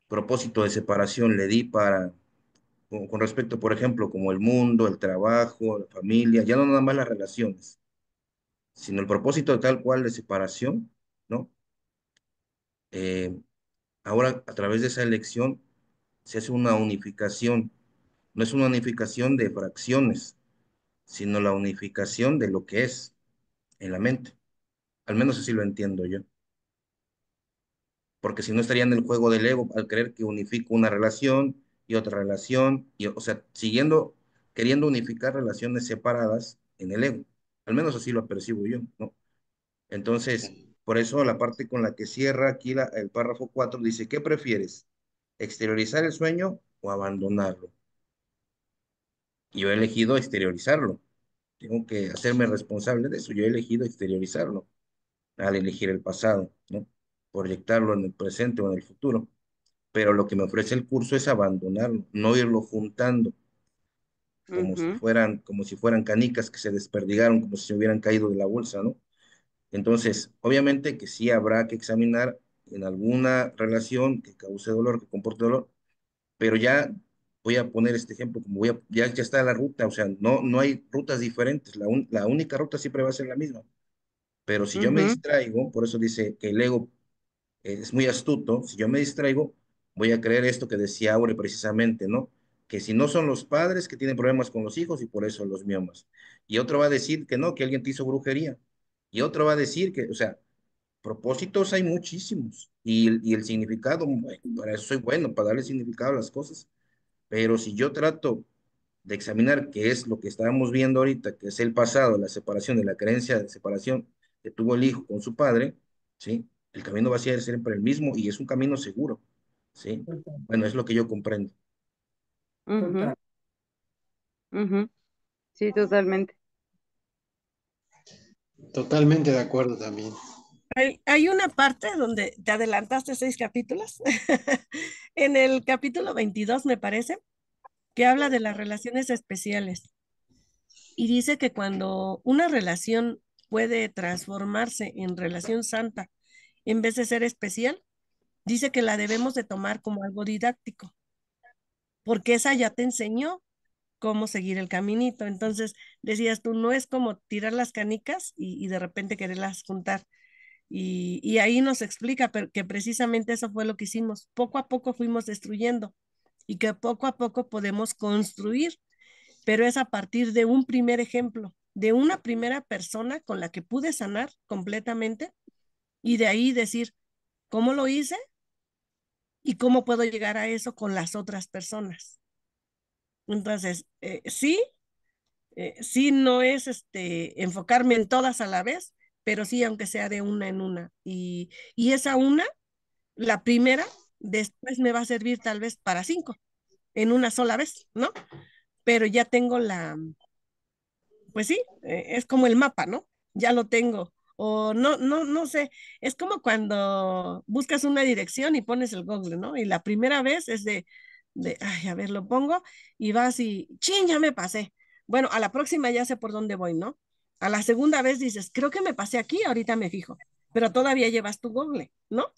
propósito de separación le di para, con respecto, por ejemplo, como el mundo, el trabajo, la familia, ya no nada más las relaciones, sino el propósito tal cual de separación, ¿no? Eh, Ahora, a través de esa elección, se hace una unificación No es una unificación de fracciones, sino la unificación de lo que es en la mente. Al menos así lo entiendo yo. Porque si no estaría en el juego del ego al creer que unifico una relación y otra relación, y, o sea, siguiendo, queriendo unificar relaciones separadas en el ego. Al menos así lo percibo yo, ¿no? Entonces, por eso la parte con la que cierra aquí el párrafo 4 dice, ¿qué prefieres? ¿Exteriorizar el sueño o abandonarlo? Y yo he elegido exteriorizarlo. Tengo que hacerme responsable de eso. Yo he elegido exteriorizarlo al elegir el pasado, ¿no? Proyectarlo en el presente o en el futuro. Pero lo que me ofrece el curso es abandonarlo, no irlo juntando Ujú, como si fueran canicas que se desperdigaron, como si se hubieran caído de la bolsa, ¿no? Entonces, obviamente que sí habrá que examinar en alguna relación que cause dolor, que comporte dolor, pero ya voy a poner este ejemplo, como ya está la ruta, o sea, no hay rutas diferentes, la única ruta siempre va a ser la misma. Pero si yo me ujú, distraigo, por eso dice que el ego es muy astuto, si yo me distraigo, voy a creer esto que decía Aure precisamente, ¿no? Que si no son los padres que tienen problemas con los hijos y por eso los miomas. Y otro va a decir que no, que alguien te hizo brujería. Y otro va a decir que, o sea, propósitos hay muchísimos. Y el significado, bueno, para eso soy bueno, para darle significado a las cosas. Pero si yo trato de examinar qué es lo que estábamos viendo ahorita, que es el pasado, la separación de la creencia de separación que tuvo el hijo con su padre, ¿sí? El camino va a ser siempre el mismo y es un camino seguro, ¿sí? Total, Bueno, es lo que yo comprendo. ujú, total. ujú. Sí, totalmente. Totalmente de acuerdo también. Hay una parte donde te adelantaste 6 capítulos, en el capítulo 22 me parece, que habla de las relaciones especiales y dice que cuando una relación puede transformarse en relación santa en vez de ser especial, dice que la debemos de tomar como algo didáctico, porque esa ya te enseñó cómo seguir el caminito. Entonces, decías tú, no es como tirar las canicas y de repente quererlas juntar. Y ahí nos explica que precisamente eso fue lo que hicimos. Poco a poco fuimos destruyendo y que poco a poco podemos construir, pero es a partir de un primer ejemplo, de una primera persona con la que pude sanar completamente y de ahí decir, ¿cómo lo hice? ¿Y cómo puedo llegar a eso con las otras personas? Entonces, sí, no es enfocarme en todas a la vez, pero sí, aunque sea de una en una. Y esa una, la primera, después me va a servir tal vez para 5, en una sola vez, ¿no? Pero ya tengo pues sí, es como el mapa, ¿no? Ya lo tengo. O no sé, es como cuando buscas una dirección y pones el Google, ¿no? Y la primera vez es ay, a ver, lo pongo y vas y, chin, ya me pasé. Bueno, a la próxima ya sé por dónde voy, ¿no? A la segunda vez dices, creo que me pasé aquí, ahorita me fijo, pero todavía llevas tu Google, ¿no?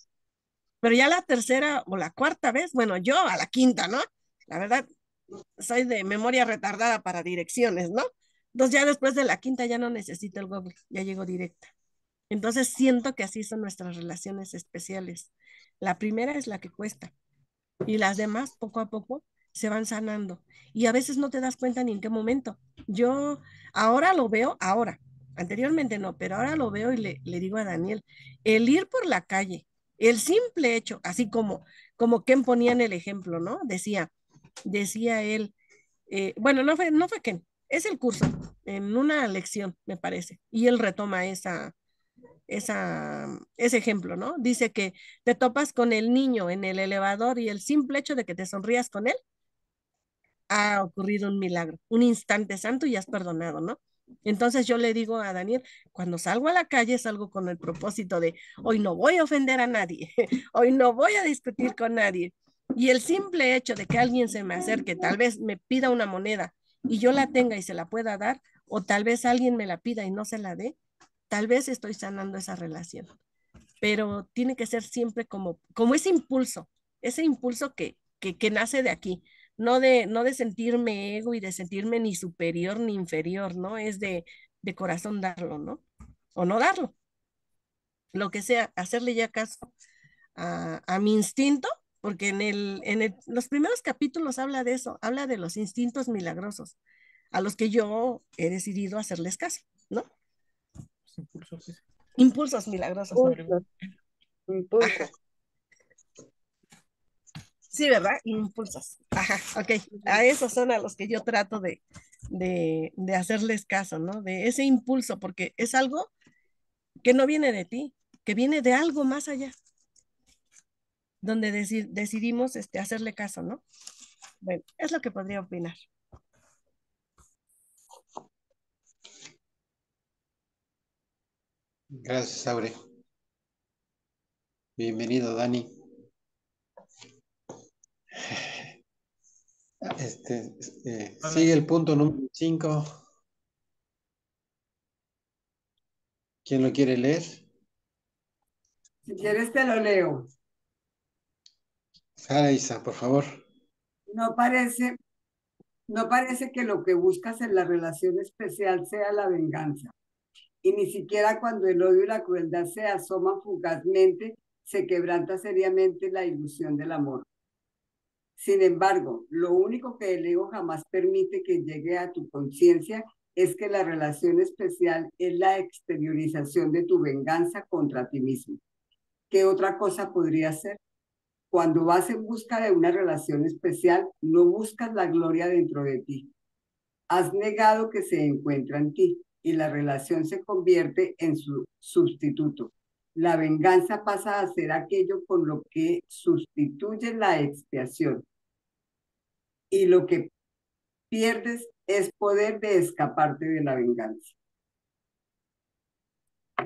Pero ya la tercera o la cuarta vez, bueno, yo a la quinta, ¿no? La verdad, soy de memoria retardada para direcciones, ¿no? Entonces ya después de la quinta ya no necesito el Google, ya llego directa. Entonces siento que así son nuestras relaciones especiales. La primera es la que cuesta y las demás poco a poco se van sanando y a veces no te das cuenta ni en qué momento. Yo ahora lo veo, ahora, anteriormente no, pero ahora lo veo y le digo a Daniel, el ir por la calle, el simple hecho, así como Ken ponía en el ejemplo, ¿no? Decía él, bueno, no fue Ken, es el curso, en una lección, me parece, y él retoma ese ejemplo, ¿no? Dice que te topas con el niño en el elevador y el simple hecho de que te sonrías con él, ha ocurrido un milagro, un instante santo y has perdonado, ¿no? Entonces yo le digo a Daniel, cuando salgo a la calle salgo con el propósito de, hoy no voy a ofender a nadie, hoy no voy a discutir con nadie. Y el simple hecho de que alguien se me acerque, tal vez me pida una moneda y yo la tenga y se la pueda dar, o tal vez alguien me la pida y no se la dé, tal vez estoy sanando esa relación, pero tiene que ser siempre como ese impulso que nace de aquí, no de sentirme ego y de sentirme ni superior ni inferior, ¿no? Es de corazón darlo, ¿no? O no darlo, lo que sea, hacerle ya caso a mi instinto porque los primeros capítulos habla de eso, habla de los instintos milagrosos, a los que yo he decidido hacerles caso, ¿no? Impulsos milagrosos. Impulsos, impulsos. Ajá. Sí, ¿verdad? Impulsos. Ajá, ok. A esos son a los que yo trato de hacerles caso, ¿no? De ese impulso, porque es algo que no viene de ti, que viene de algo más allá, donde decidimos hacerle caso, ¿no? Bueno, es lo que podría opinar. Gracias, Aure. Bienvenido, Dani. Sigue el punto número 5. ¿Quién lo quiere leer? Si quieres te lo leo. Sara Isa, por favor. No parece, no parece que lo que buscas en la relación especial sea la venganza. Y ni siquiera cuando el odio y la crueldad se asoman fugazmente, se quebranta seriamente la ilusión del amor. Sin embargo, lo único que el ego jamás permite que llegue a tu conciencia es que la relación especial es la exteriorización de tu venganza contra ti mismo. ¿Qué otra cosa podría ser? Cuando vas en busca de una relación especial, no buscas la gloria dentro de ti. Has negado que se encuentra en ti y la relación se convierte en su sustituto. La venganza pasa a ser aquello con lo que sustituye la expiación y lo que pierdes es poder de escaparte de la venganza.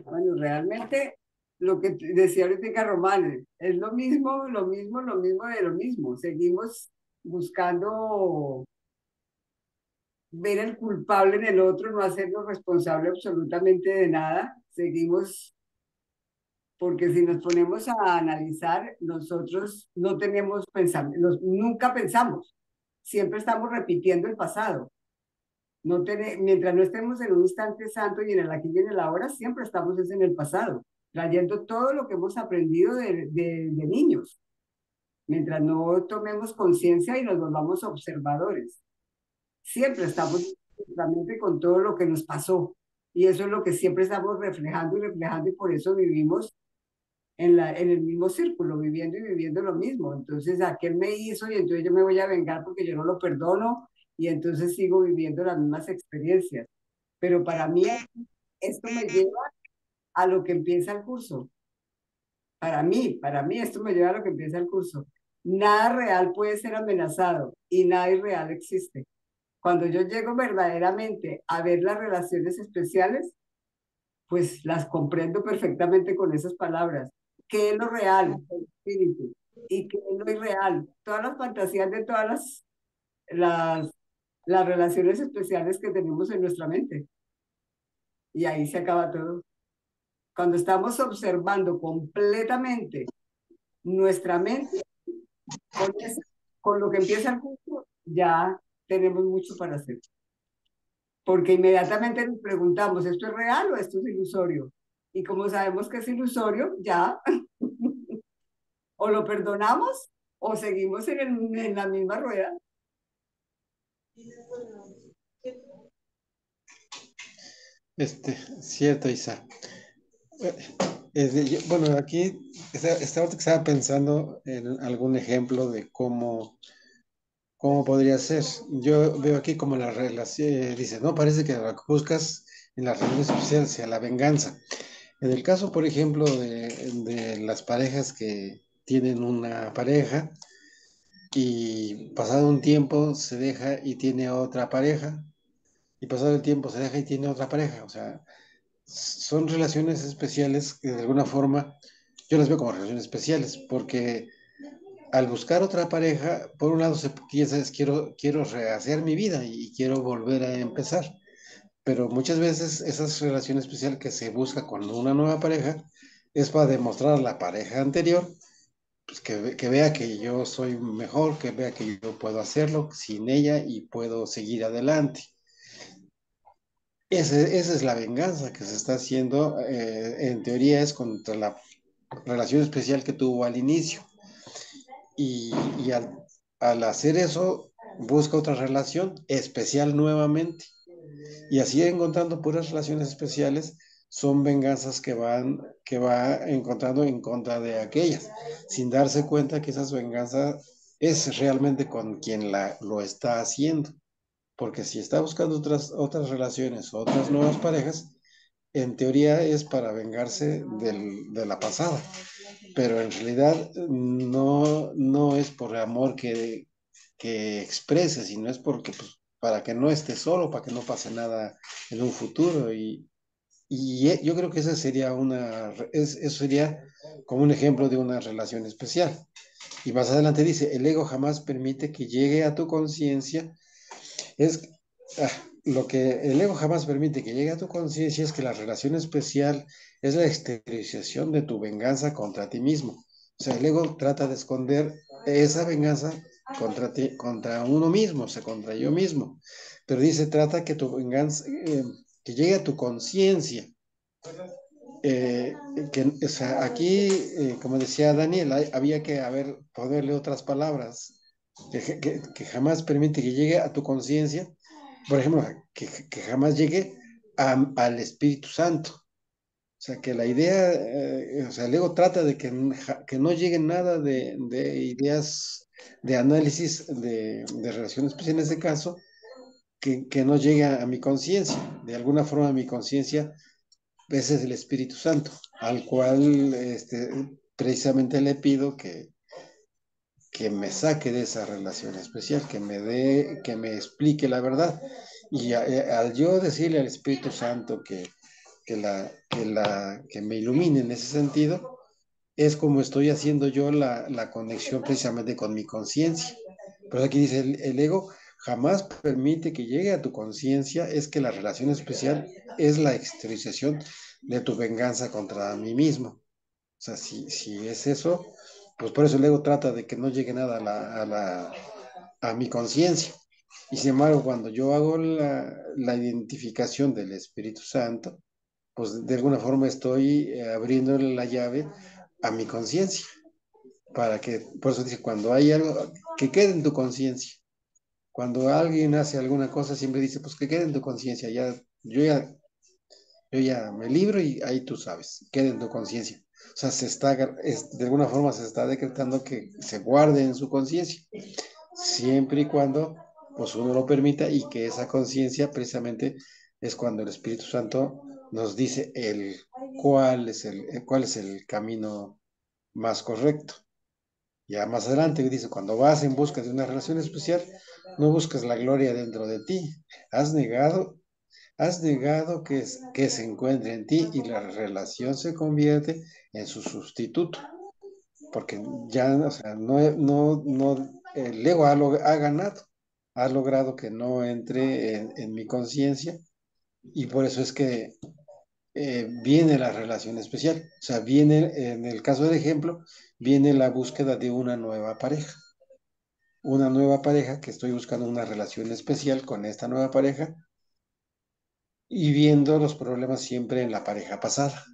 Bueno, realmente lo que decía ahorita Román, es lo mismo, lo mismo, lo mismo de lo mismo. Seguimos buscando ver el culpable en el otro, no hacernos responsable absolutamente de nada. Seguimos, porque si nos ponemos a analizar, nosotros no tenemos pensamiento, nunca pensamos, siempre estamos repitiendo el pasado. Mientras no estemos en un instante santo y en el aquí y en el ahora, siempre estamos en el pasado, trayendo todo lo que hemos aprendido de niños, mientras no tomemos conciencia y nos volvamos observadores. Siempre estamos realmente con todo lo que nos pasó y eso es lo que siempre estamos reflejando y por eso vivimos en el mismo círculo, viviendo y viviendo lo mismo. Entonces, aquel me hizo y entonces yo me voy a vengar porque yo no lo perdono y entonces sigo viviendo las mismas experiencias. Pero para mí esto me lleva a lo que empieza el curso. Para mí esto me lleva a lo que empieza el curso. Nada real puede ser amenazado y nada irreal existe. Cuando yo llego verdaderamente a ver las relaciones especiales, pues las comprendo perfectamente con esas palabras. ¿Qué es lo real? El espíritu. ¿Y qué es lo irreal? Todas las fantasías de todas las, las relaciones especiales que tenemos en nuestra mente. Y ahí se acaba todo. Cuando estamos observando completamente nuestra mente, con lo que empieza el curso, ya tenemos mucho para hacer. Porque inmediatamente nos preguntamos, ¿esto es real o esto es ilusorio? Y como sabemos que es ilusorio, ya o lo perdonamos o seguimos en la misma rueda. Cierto, Isa. Bueno, aquí ahorita que estaba pensando en algún ejemplo de cómo podría ser. Yo veo aquí como la relación, dice, no, parece que lo que buscas en las relaciones especiales sea la venganza. En el caso, por ejemplo, de las parejas que tienen una pareja y pasado un tiempo se deja y tiene otra pareja, y pasado el tiempo se deja y tiene otra pareja, o sea, son relaciones especiales que de alguna forma yo las veo como relaciones especiales, porque al buscar otra pareja, por un lado se piensa es quiero rehacer mi vida y quiero volver a empezar, pero muchas veces esas relaciones especiales que se busca con una nueva pareja es para demostrar a la pareja anterior pues que vea que yo soy mejor, que vea que yo puedo hacerlo sin ella y puedo seguir adelante. Esa es la venganza que se está haciendo, en teoría es contra la relación especial que tuvo al inicio. y, y al hacer eso busca otra relación especial nuevamente. Y así encontrando puras relaciones especiales, son venganzas que va encontrando en contra de aquellas, sin darse cuenta que esas venganzas es realmente con quien lo está haciendo. Porque si está buscando otras relaciones, otras nuevas parejas, en teoría es para vengarse de la pasada, pero en realidad no es por amor que exprese, sino es porque, pues, para que no esté solo, para que no pase nada en un futuro. Yo creo que esa sería eso sería como un ejemplo de una relación especial. Y más adelante dice, el ego jamás permite que llegue a tu conciencia. Es lo que el ego jamás permite que llegue a tu conciencia es que la relación especial es la exteriorización de tu venganza contra ti mismo. O sea, el ego trata de esconder esa venganza contra ti, contra uno mismo, o sea, contra yo mismo. Pero dice, trata que tu venganza, que llegue a tu conciencia. Eh, o sea, aquí, como decía Daniel, había que ponerle otras palabras, que jamás permite que llegue a tu conciencia, por ejemplo, que jamás llegue al Espíritu Santo. O sea, que la idea, o sea, el ego trata de que no llegue nada de ideas de análisis de relaciones, pues en este caso, que no llegue a mi conciencia. De alguna forma mi conciencia, ese es el Espíritu Santo, al cual precisamente le pido que me saque de esa relación especial, que me explique la verdad. Y al yo decirle al Espíritu Santo que me ilumine en ese sentido, es como estoy haciendo yo la conexión precisamente con mi conciencia. Pero aquí dice, el ego jamás permite que llegue a tu conciencia, es que la relación especial es la exteriorización de tu venganza contra mí mismo. O sea, si es eso, pues por eso el ego trata de que no llegue nada a mi conciencia. Y sin embargo, cuando yo hago la identificación del Espíritu Santo, pues de alguna forma estoy abriéndole la llave a mi conciencia, para que, por eso dice, cuando hay algo, que quede en tu conciencia. Cuando alguien hace alguna cosa, siempre dice, pues que quede en tu conciencia, yo ya, yo ya me libro y ahí tú sabes, quede en tu conciencia. O sea, de alguna forma se está decretando que se guarde en su conciencia, siempre y cuando pues uno lo permita y que esa conciencia precisamente es cuando el Espíritu Santo nos dice cuál es el camino más correcto. Ya más adelante dice, cuando vas en busca de una relación especial, no buscas la gloria dentro de ti. Has negado, has negado que se encuentre en ti y la relación se convierte en su sustituto. Porque ya, o sea, el ego ha ganado, ha logrado que no entre en mi conciencia y por eso es que viene la relación especial. O sea, viene, en el caso del ejemplo, viene la búsqueda de una nueva pareja que estoy buscando una relación especial con esta nueva pareja y viendo los problemas siempre en la pareja pasada,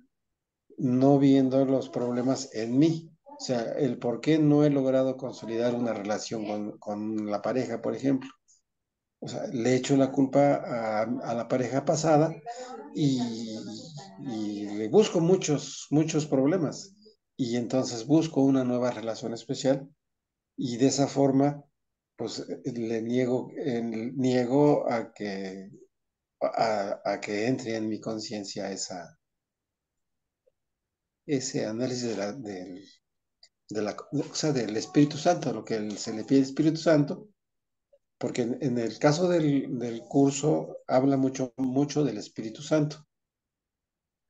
no viendo los problemas en mí. O sea, el por qué no he logrado consolidar una relación con la pareja, por ejemplo. O sea, le echo la culpa a la pareja pasada y, y le busco muchos problemas. Y entonces busco una nueva relación especial y de esa forma, pues le niego a que entre en mi conciencia ese análisis o sea, del Espíritu Santo, lo que se le pide al Espíritu Santo, porque en el caso del curso habla mucho del Espíritu Santo.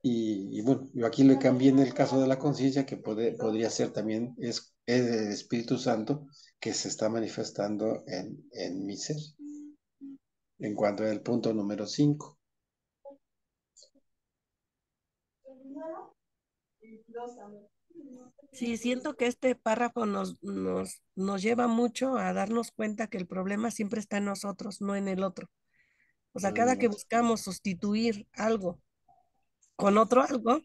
Y bueno, yo aquí le cambié en el caso de la conciencia, que podría ser también, es el Espíritu Santo que se está manifestando en mi ser, en cuanto al punto número 5. Sí, siento que este párrafo nos lleva mucho a darnos cuenta que el problema siempre está en nosotros, no en el otro. O sea, cada que buscamos sustituir algo con otro algo,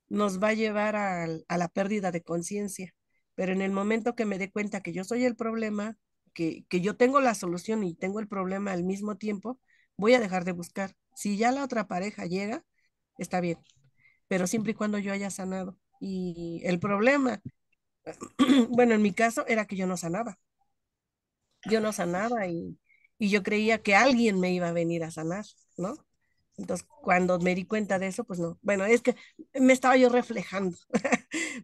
nos va a llevar a la pérdida de conciencia. pero en el momento que me dé cuenta que yo soy el problema, que yo tengo la solución y tengo el problema al mismo tiempo, voy a dejar de buscar. Si ya la otra pareja llega, está bien, pero siempre y cuando yo haya sanado. Y el problema, bueno, en mi caso era que yo no sanaba y yo creía que alguien me iba a venir a sanar, ¿no? Entonces, cuando me di cuenta de eso, pues no. Bueno, es que me estaba yo reflejando,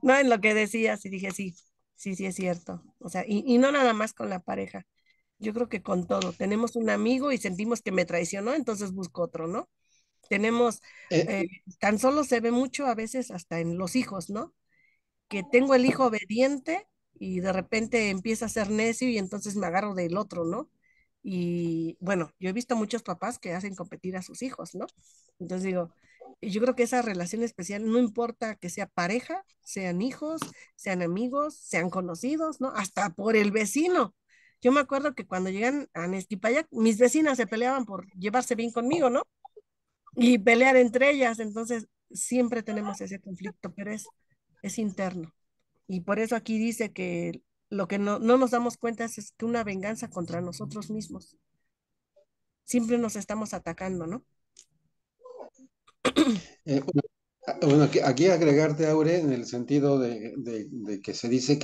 ¿no? En lo que decías y dije, sí, sí, sí es cierto. O sea, y no nada más con la pareja. Yo creo que con todo. Tenemos un amigo y sentimos que me traicionó, entonces busco otro, ¿no? Tenemos, Eh, eh, tan solo se ve mucho a veces hasta en los hijos, ¿no? Que tengo el hijo obediente y de repente empieza a ser necio y entonces me agarro del otro, ¿no? Y bueno, yo he visto muchos papás que hacen competir a sus hijos, ¿no? Entonces digo, yo creo que esa relación especial no importa que sea pareja, sean hijos, sean amigos, sean conocidos, ¿no? Hasta por el vecino. Yo me acuerdo que cuando llegan a Nesquipaya, mis vecinas se peleaban por llevarse bien conmigo, ¿no? Y pelear entre ellas, entonces siempre tenemos ese conflicto, pero es interno. Y por eso aquí dice que lo que no nos damos cuenta es que una venganza contra nosotros mismos. Siempre nos estamos atacando, ¿no? bueno, bueno, aquí agregarte, Aure, en el sentido de que se dice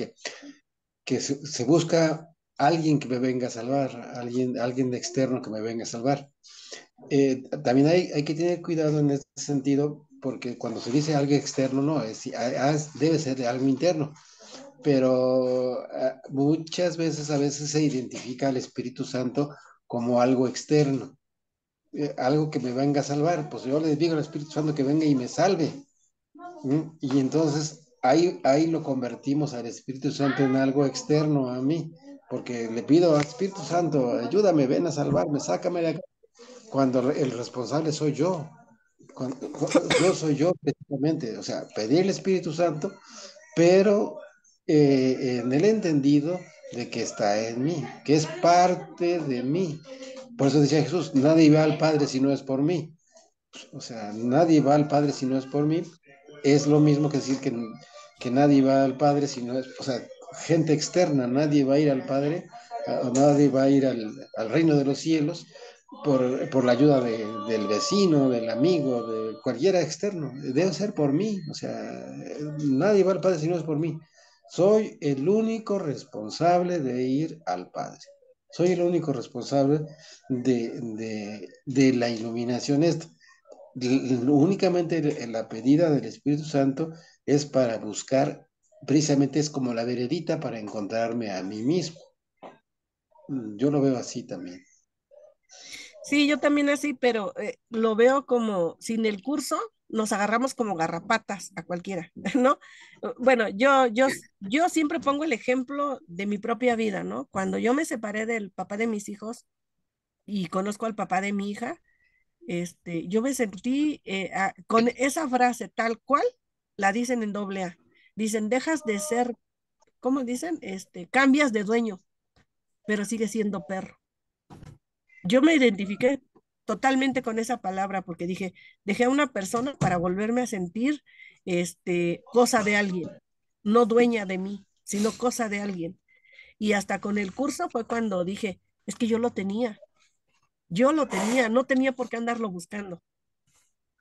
que se busca alguien que me venga a salvar, alguien externo que me venga a salvar. También hay que tener cuidado en ese sentido, porque cuando se dice algo externo, no, debe ser de algo interno, pero muchas veces, a veces se identifica al Espíritu Santo como algo externo, algo que me venga a salvar. Pues yo le digo al Espíritu Santo que venga y me salve. Y entonces ahí lo convertimos al Espíritu Santo en algo externo a mí, porque le pido al Espíritu Santo, ayúdame, ven a salvarme, sácame de acá, cuando el responsable soy yo. Yo soy yo precisamente, o sea, pedir el Espíritu Santo, pero en el entendido de que está en mí, que es parte de mí. Por eso decía Jesús, nadie va al Padre si no es por mí. O sea, nadie va al Padre si no es por mí. Es lo mismo que decir que nadie va al Padre si no es, o sea, gente externa, nadie va a ir al Padre, nadie va a ir al reino de los cielos por la ayuda del vecino, del amigo, de cualquiera externo. Debe ser por mí, o sea, nadie va al Padre si no es por mí. Soy el único responsable de ir al Padre. Soy el único responsable de la iluminación esta. Únicamente la pedida del Espíritu Santo es para buscar, precisamente es como la veredita para encontrarme a mí mismo. Yo lo veo así también. Sí, yo también así, pero lo veo como sin el curso nos agarramos como garrapatas a cualquiera, ¿no? Bueno, yo siempre pongo el ejemplo de mi propia vida, ¿no? Cuando yo me separé del papá de mis hijos y conozco al papá de mi hija, yo me sentí con esa frase tal cual, la dicen en doble A. Dicen, dejas de ser, ¿cómo dicen? Cambias de dueño, pero sigue siendo perro. Yo me identifiqué totalmente con esa palabra porque dije, dejé a una persona para volverme a sentir cosa de alguien, no dueña de mí, sino cosa de alguien. Y hasta con el curso fue cuando dije, es que yo lo tenía, no tenía por qué andarlo buscando,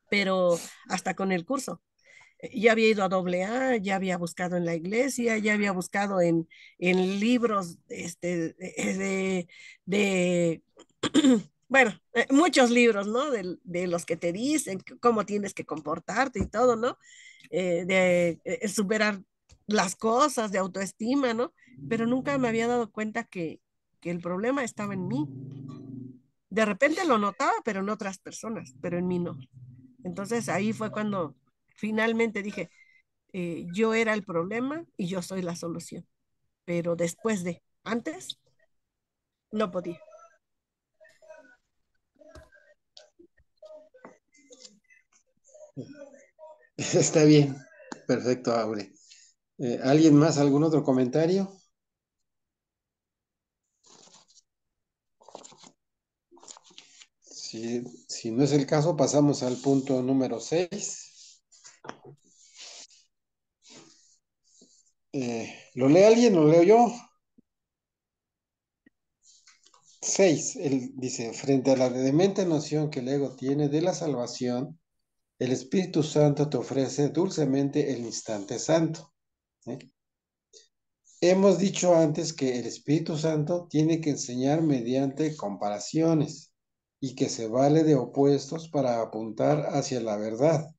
pero hasta con el curso. Ya había ido a doble A, ya había buscado en la iglesia, ya había buscado en libros de bueno, muchos libros, ¿no? De los que te dicen cómo tienes que comportarte y todo, ¿no? De superar las cosas, de autoestima, ¿no? Pero nunca me había dado cuenta que el problema estaba en mí. De repente lo notaba, pero en otras personas, pero en mí no. Entonces ahí fue cuando finalmente dije, yo era el problema y yo soy la solución. Pero antes, no podía. Está bien, perfecto, Aure. ¿Alguien más, algún otro comentario? Si no es el caso, pasamos al punto número 6. ¿Lo lee alguien? ¿Lo leo yo? 6. Él dice, frente a la demente noción que el ego tiene de la salvación, el Espíritu Santo te ofrece dulcemente el instante santo. ¿Sí? Hemos dicho antes que el Espíritu Santo tiene que enseñar mediante comparaciones y que se vale de opuestos para apuntar hacia la verdad.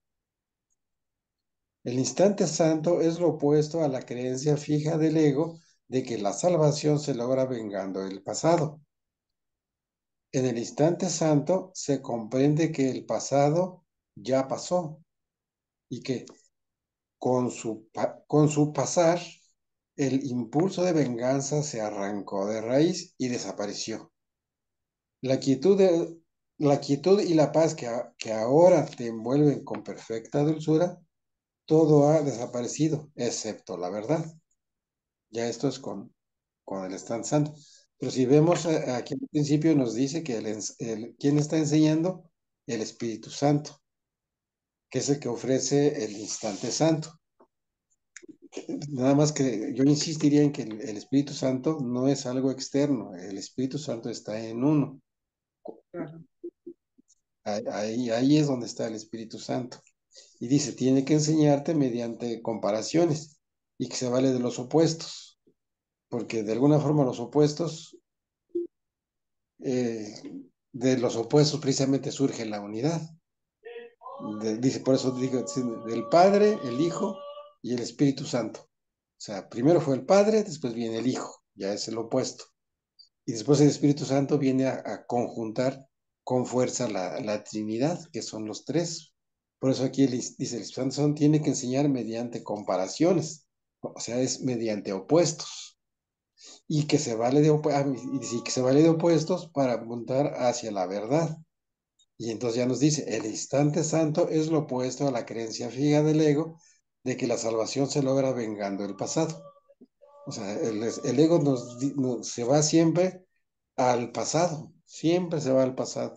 El instante santo es lo opuesto a la creencia fija del ego de que la salvación se logra vengando el pasado. En el instante santo se comprende que el pasado ya pasó y que con su pasar el impulso de venganza se arrancó de raíz y desapareció. La quietud, la quietud y la paz que ahora te envuelven con perfecta dulzura, todo ha desaparecido, excepto la verdad. Ya esto es con el instante santo. Pero si vemos aquí al principio nos dice que ¿quién está enseñando? El Espíritu Santo, que es el que ofrece el instante santo. Nada más que yo insistiría en que el Espíritu Santo no es algo externo, el Espíritu Santo está en uno. Claro. Ahí es donde está el Espíritu Santo. Y dice, tiene que enseñarte mediante comparaciones y que se vale de los opuestos, porque de alguna forma los opuestos, eh, de los opuestos precisamente surge la unidad. Dice, por eso digo, del Padre, el Hijo y el Espíritu Santo. O sea, primero fue el Padre, después viene el Hijo, ya es el opuesto. Y después el Espíritu Santo viene a conjuntar con fuerza la Trinidad, que son los tres. Por eso aquí dice, el Espíritu Santo tiene que enseñar mediante comparaciones, o sea, es mediante opuestos. Y que se vale y que se vale de opuestos para apuntar hacia la verdad. Y entonces ya nos dice, el instante santo es lo opuesto a la creencia fija del ego de que la salvación se logra vengando el pasado. O sea, el ego se va siempre al pasado, siempre se va al pasado.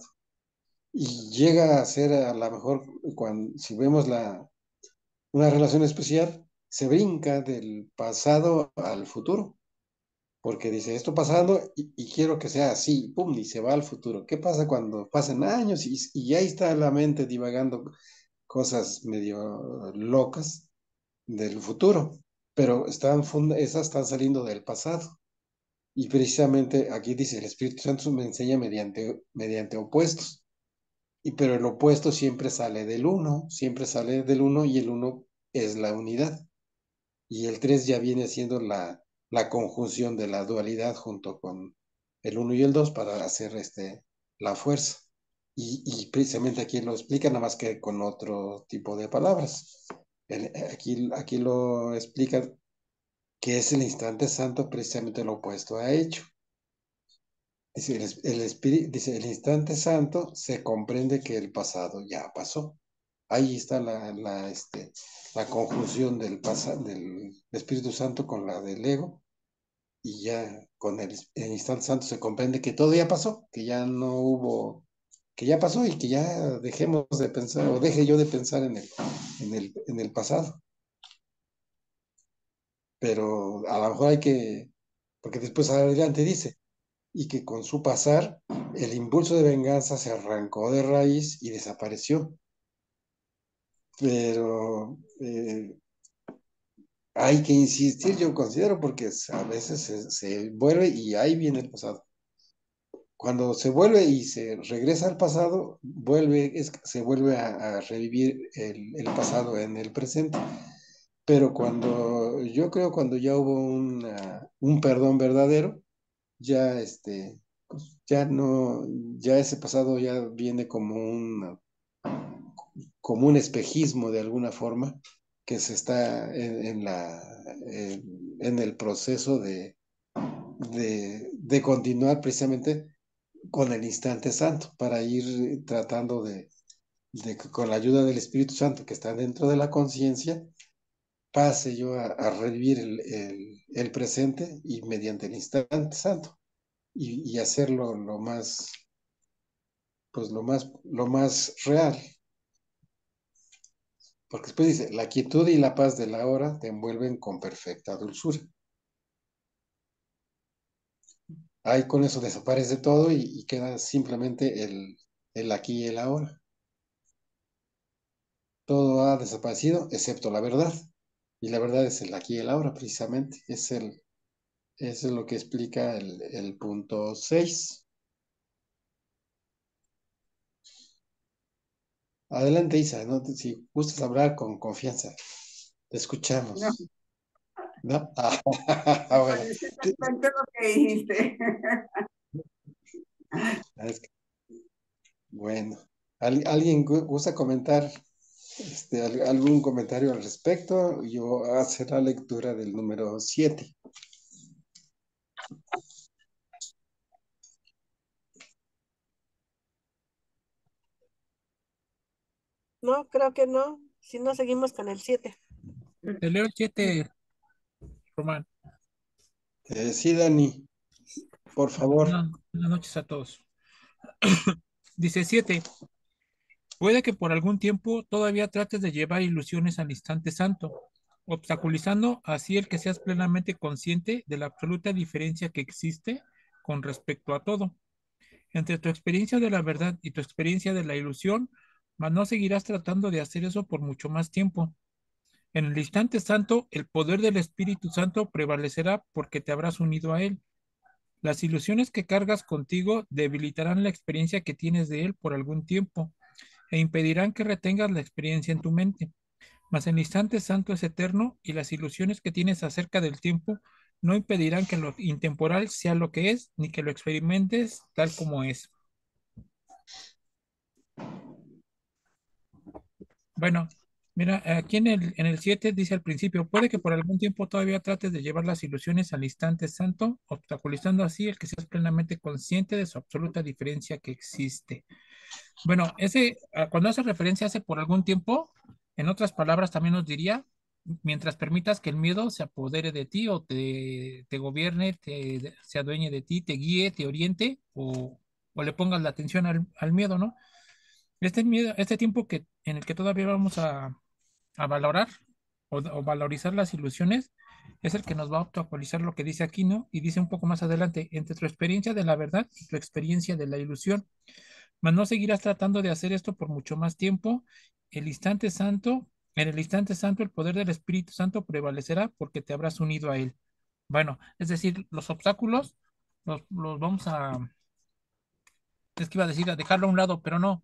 Y llega a ser a lo mejor, si vemos una relación especial, se brinca del pasado al futuro, porque dice, esto pasando y quiero que sea así, pum, y se va al futuro. ¿Qué pasa cuando pasan años y ahí está la mente divagando cosas medio locas del futuro? Pero esas están saliendo del pasado. Y precisamente aquí dice, el Espíritu Santo me enseña mediante opuestos. Pero el opuesto siempre sale del uno y el uno es la unidad. Y el tres ya viene siendo la conjunción de la dualidad junto con el uno y el dos para hacer la fuerza. Y precisamente aquí lo explica, nada más que con otro tipo de palabras. Aquí lo explica que es el instante santo precisamente lo opuesto a hecho. Dice, dice, el instante santo se comprende que el pasado ya pasó. Ahí está la conjunción del Espíritu Santo con la del ego, y ya con el instante santo se comprende que todo ya pasó, que ya no hubo, que ya pasó y que ya dejemos de pensar, o deje yo de pensar en el pasado. Pero a lo mejor porque después adelante dice, y que con su pasar el impulso de venganza se arrancó de raíz y desapareció. Pero hay que insistir, yo considero, porque a veces se vuelve y ahí viene el pasado. Cuando se vuelve y se regresa al pasado, se vuelve a revivir el pasado en el presente. Pero yo creo cuando ya hubo un perdón verdadero, ya ya no, ya ese pasado ya viene como un espejismo de alguna forma que se está en el proceso de continuar precisamente con el instante santo para ir tratando de que con la ayuda del Espíritu Santo que está dentro de la conciencia, pase yo a revivir el presente y mediante el instante santo y hacerlo pues lo más real. Porque después dice, la quietud y la paz de la hora te envuelven con perfecta dulzura. ahí con eso desaparece todo y queda simplemente el aquí y el ahora. Todo ha desaparecido excepto la verdad. Y la verdad es el aquí y el ahora, precisamente. Eso es lo que explica el punto 6. Adelante, Isa, ¿no? Si gustas hablar con confianza, te No, escuchamos. ¿No? me Bueno, parece perfecto lo que dijiste. es que- bueno. ¿Alguien gusta comentar algún comentario al respecto? Yo hacer la lectura del número 7. No, creo que no. Si no, seguimos con el 7. Te leo el 7, Román. Sí, Dani, por favor. Buenas noches a todos. Dice 7. Puede que por algún tiempo todavía trates de llevar ilusiones al instante santo, obstaculizando así el que seas plenamente consciente de la absoluta diferencia que existe con respecto a todo, entre tu experiencia de la verdad y tu experiencia de la ilusión, mas no seguirás tratando de hacer eso por mucho más tiempo. En el instante santo, el poder del Espíritu Santo prevalecerá porque te habrás unido a Él. Las ilusiones que cargas contigo debilitarán la experiencia que tienes de Él por algún tiempo e impedirán que retengas la experiencia en tu mente. Mas el instante santo es eterno y las ilusiones que tienes acerca del tiempo no impedirán que lo intemporal sea lo que es, ni que lo experimentes tal como es. Bueno, mira, aquí en el 7 dice al principio, puede que por algún tiempo todavía trates de llevar las ilusiones al instante santo, obstaculizando así el que seas plenamente consciente de su absoluta diferencia que existe. Bueno, cuando hace referencia a ese por algún tiempo, en otras palabras también nos diría, mientras permitas que el miedo se apodere de ti o te gobierne, se adueñe de ti, te guíe, te oriente o le pongas la atención al miedo, ¿no? Este miedo, este tiempo en el que todavía vamos a valorar o valorizar las ilusiones, es el que nos va a actualizar lo que dice aquí, ¿no? Y dice un poco más adelante, entre tu experiencia de la verdad y tu experiencia de la ilusión, mas no seguirás tratando de hacer esto por mucho más tiempo. El instante santo, en el instante santo, el poder del Espíritu Santo prevalecerá porque te habrás unido a él. Bueno, es decir, los obstáculos los vamos es que iba a decir, a dejarlo a un lado, pero no,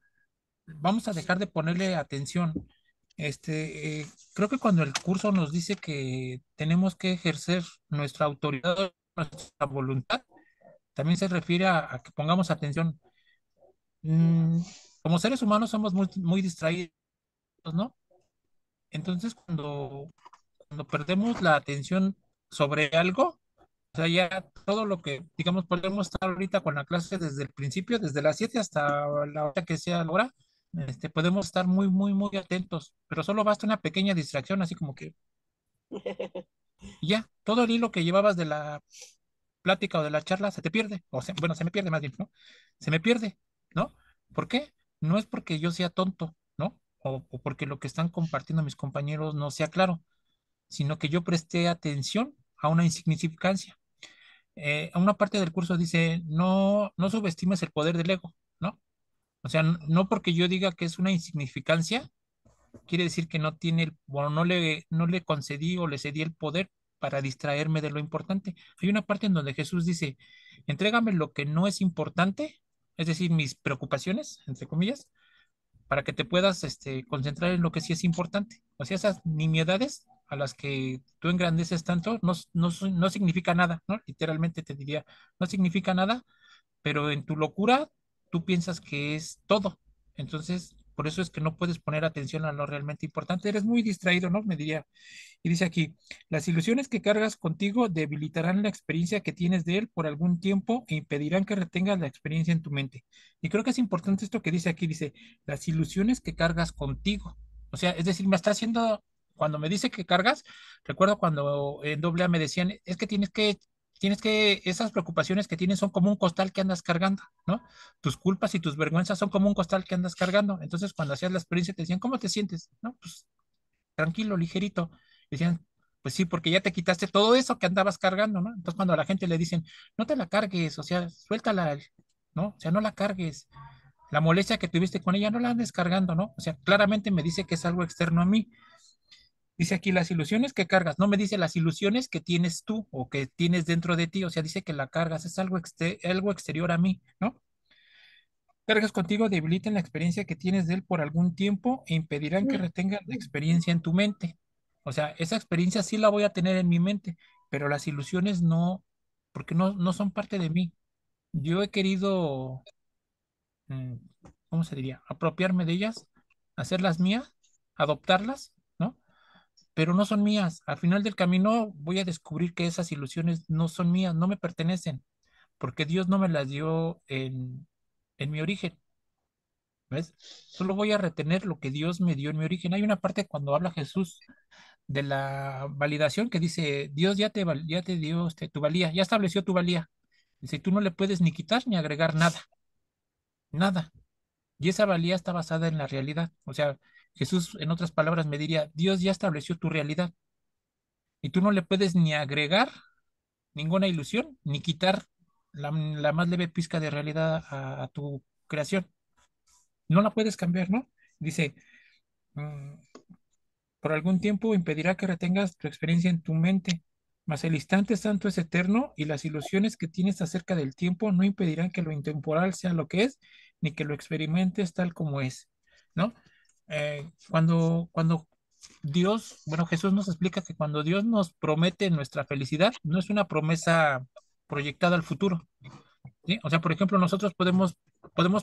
vamos a dejar de ponerle atención. Creo que cuando el curso nos dice que tenemos que ejercer nuestra autoridad, nuestra voluntad, también se refiere a que pongamos atención. Mm, Como seres humanos somos muy, muy distraídos, ¿no? Entonces, cuando perdemos la atención sobre algo, o sea, ya todo lo que, digamos, podemos estar ahorita con la clase desde el principio, desde las 7 hasta la hora que sea la hora, podemos estar muy, muy, muy atentos, pero solo basta una pequeña distracción, así como que y ya, todo el hilo que llevabas de la plática o de la charla se te pierde, bueno, se me pierde más bien, ¿no? Se me pierde, ¿no? ¿Por qué? No es porque yo sea tonto, ¿no? O porque lo que están compartiendo mis compañeros no sea claro, sino que yo presté atención a una insignificancia. A una parte del curso dice, no, no subestimes el poder del ego, ¿no? O sea, no porque yo diga que es una insignificancia, quiere decir que no tiene, bueno, no le concedí o le cedí el poder para distraerme de lo importante. Hay una parte en donde Jesús dice, entrégame lo que no es importante, es decir, mis preocupaciones, entre comillas, para que te puedas concentrar en lo que sí es importante. O sea, esas nimiedades a las que tú engrandeces tanto no significa nada, ¿no? Literalmente te diría, no significa nada, pero en tu locura tú piensas que es todo. Entonces, por eso es que no puedes poner atención a lo realmente importante. Eres muy distraído, ¿no? Me diría. Y dice aquí, las ilusiones que cargas contigo debilitarán la experiencia que tienes de él por algún tiempo e impedirán que retengas la experiencia en tu mente. Y creo que es importante esto que dice aquí, dice, las ilusiones que cargas contigo. O sea, es decir, me está haciendo, cuando me dice que cargas, recuerdo cuando en doble A me decían, es que esas preocupaciones que tienes son como un costal que andas cargando, ¿no? Tus culpas y tus vergüenzas son como un costal que andas cargando. Entonces, cuando hacías la experiencia, te decían, ¿cómo te sientes? No, pues tranquilo, ligerito. Decían, pues sí, porque ya te quitaste todo eso que andabas cargando, ¿no? Entonces cuando a la gente le dicen, no te la cargues, o sea, suéltala, ¿no? O sea, no la cargues. La molestia que tuviste con ella no la andes cargando, ¿no? O sea, claramente me dice que es algo externo a mí. Dice aquí las ilusiones que cargas, no me dice las ilusiones que tienes tú o que tienes dentro de ti, o sea, dice que la cargas, es algo exterior a mí, ¿no? Cargas contigo debilitan la experiencia que tienes de él por algún tiempo e impedirán que retengas la experiencia en tu mente. O sea, esa experiencia sí la voy a tener en mi mente, pero las ilusiones no, porque no son parte de mí. Yo he querido, mm, ¿cómo se diría? Apropiarme de ellas, hacerlas mías, adoptarlas, ¿no? Pero no son mías. Al final del camino voy a descubrir que esas ilusiones no son mías, no me pertenecen, porque Dios no me las dio en mi origen. ¿Ves? Solo voy a retener lo que Dios me dio en mi origen. Hay una parte cuando habla Jesús de la validación que dice, Dios ya te dio tu valía, ya estableció tu valía. Dice, tú no le puedes ni quitar ni agregar nada, nada. Y esa valía está basada en la realidad. O sea, Jesús, en otras palabras, me diría, Dios ya estableció tu realidad y tú no le puedes ni agregar ninguna ilusión, ni quitar la más leve pizca de realidad a tu creación. No la puedes cambiar, ¿no? Dice, mm, por algún tiempo impedirá que retengas tu experiencia en tu mente, mas el instante santo es eterno y las ilusiones que tienes acerca del tiempo no impedirán que lo intemporal sea lo que es, ni que lo experimentes tal como es, ¿no? Cuando Dios, bueno, Jesús nos explica que cuando Dios nos promete nuestra felicidad, no es una promesa proyectada al futuro, ¿sí? O sea, por ejemplo, nosotros podemos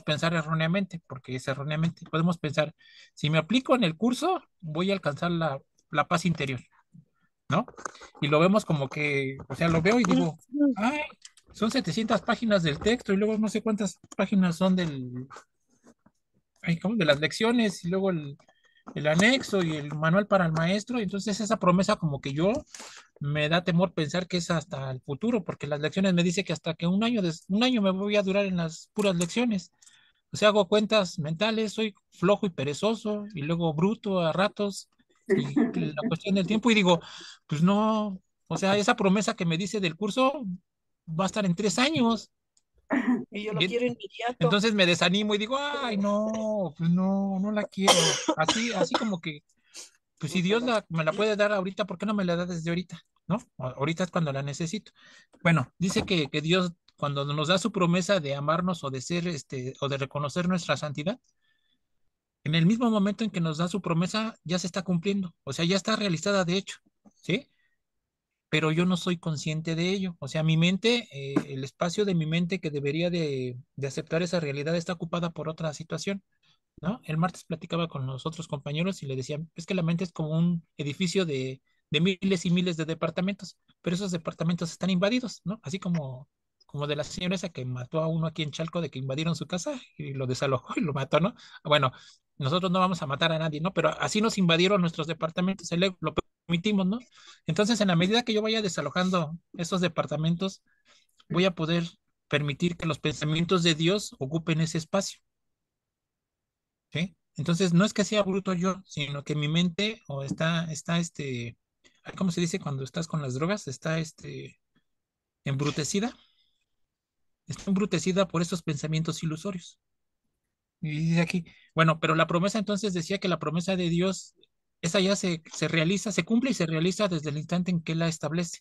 pensar erróneamente, porque es erróneamente, podemos pensar, si me aplico en el curso, voy a alcanzar la paz interior, ¿no? Y lo vemos como que, o sea, lo veo y digo, ay, son 700 páginas del texto y luego no sé cuántas páginas son ay, ¿cómo? De las lecciones y luego el anexo y el manual para el maestro. Y entonces esa promesa como que yo me da temor pensar que es hasta el futuro, porque las lecciones me dice que hasta que un año me voy a durar en las puras lecciones. O sea, hago cuentas mentales, soy flojo y perezoso y luego bruto a ratos y la cuestión del tiempo y digo, pues no, o sea, esa promesa que me dice del curso va a estar en 3 años. Y yo lo Y quiero inmediato. entonces me desanimo y digo, ay, no, pues no la quiero. Así como que, pues si Dios me la puede dar ahorita, ¿por qué no me la da desde ahorita? ¿No? Ahorita es cuando la necesito. Bueno, dice que Dios, cuando nos da su promesa de amarnos o de ser, o de reconocer nuestra santidad, en el mismo momento en que nos da su promesa, ya se está cumpliendo. O sea, ya está realizada de hecho, ¿sí? Pero yo no soy consciente de ello. O sea, mi mente, el espacio de mi mente que debería de aceptar esa realidad está ocupada por otra situación. ¿No? El martes platicaba con los otros compañeros y le decían, es que la mente es como un edificio de miles y miles de departamentos, pero esos departamentos están invadidos, ¿no? Así como de la señora esa que mató a uno aquí en Chalco de que invadieron su casa y lo desalojó y lo mató, ¿no? Bueno, nosotros no vamos a matar a nadie, ¿no? Pero así nos invadieron nuestros departamentos, lo permitimos, ¿no? Entonces, en la medida que yo vaya desalojando esos departamentos, voy a poder permitir que los pensamientos de Dios ocupen ese espacio. ¿Sí? Entonces, no es que sea bruto yo, sino que mi mente o está ay, ¿cómo se dice cuando estás con las drogas? Embrutecida, está embrutecida por esos pensamientos ilusorios. Y dice aquí, bueno, pero la promesa entonces decía que la promesa de Dios, esa ya se realiza, se cumple y se realiza desde el instante en que la establece.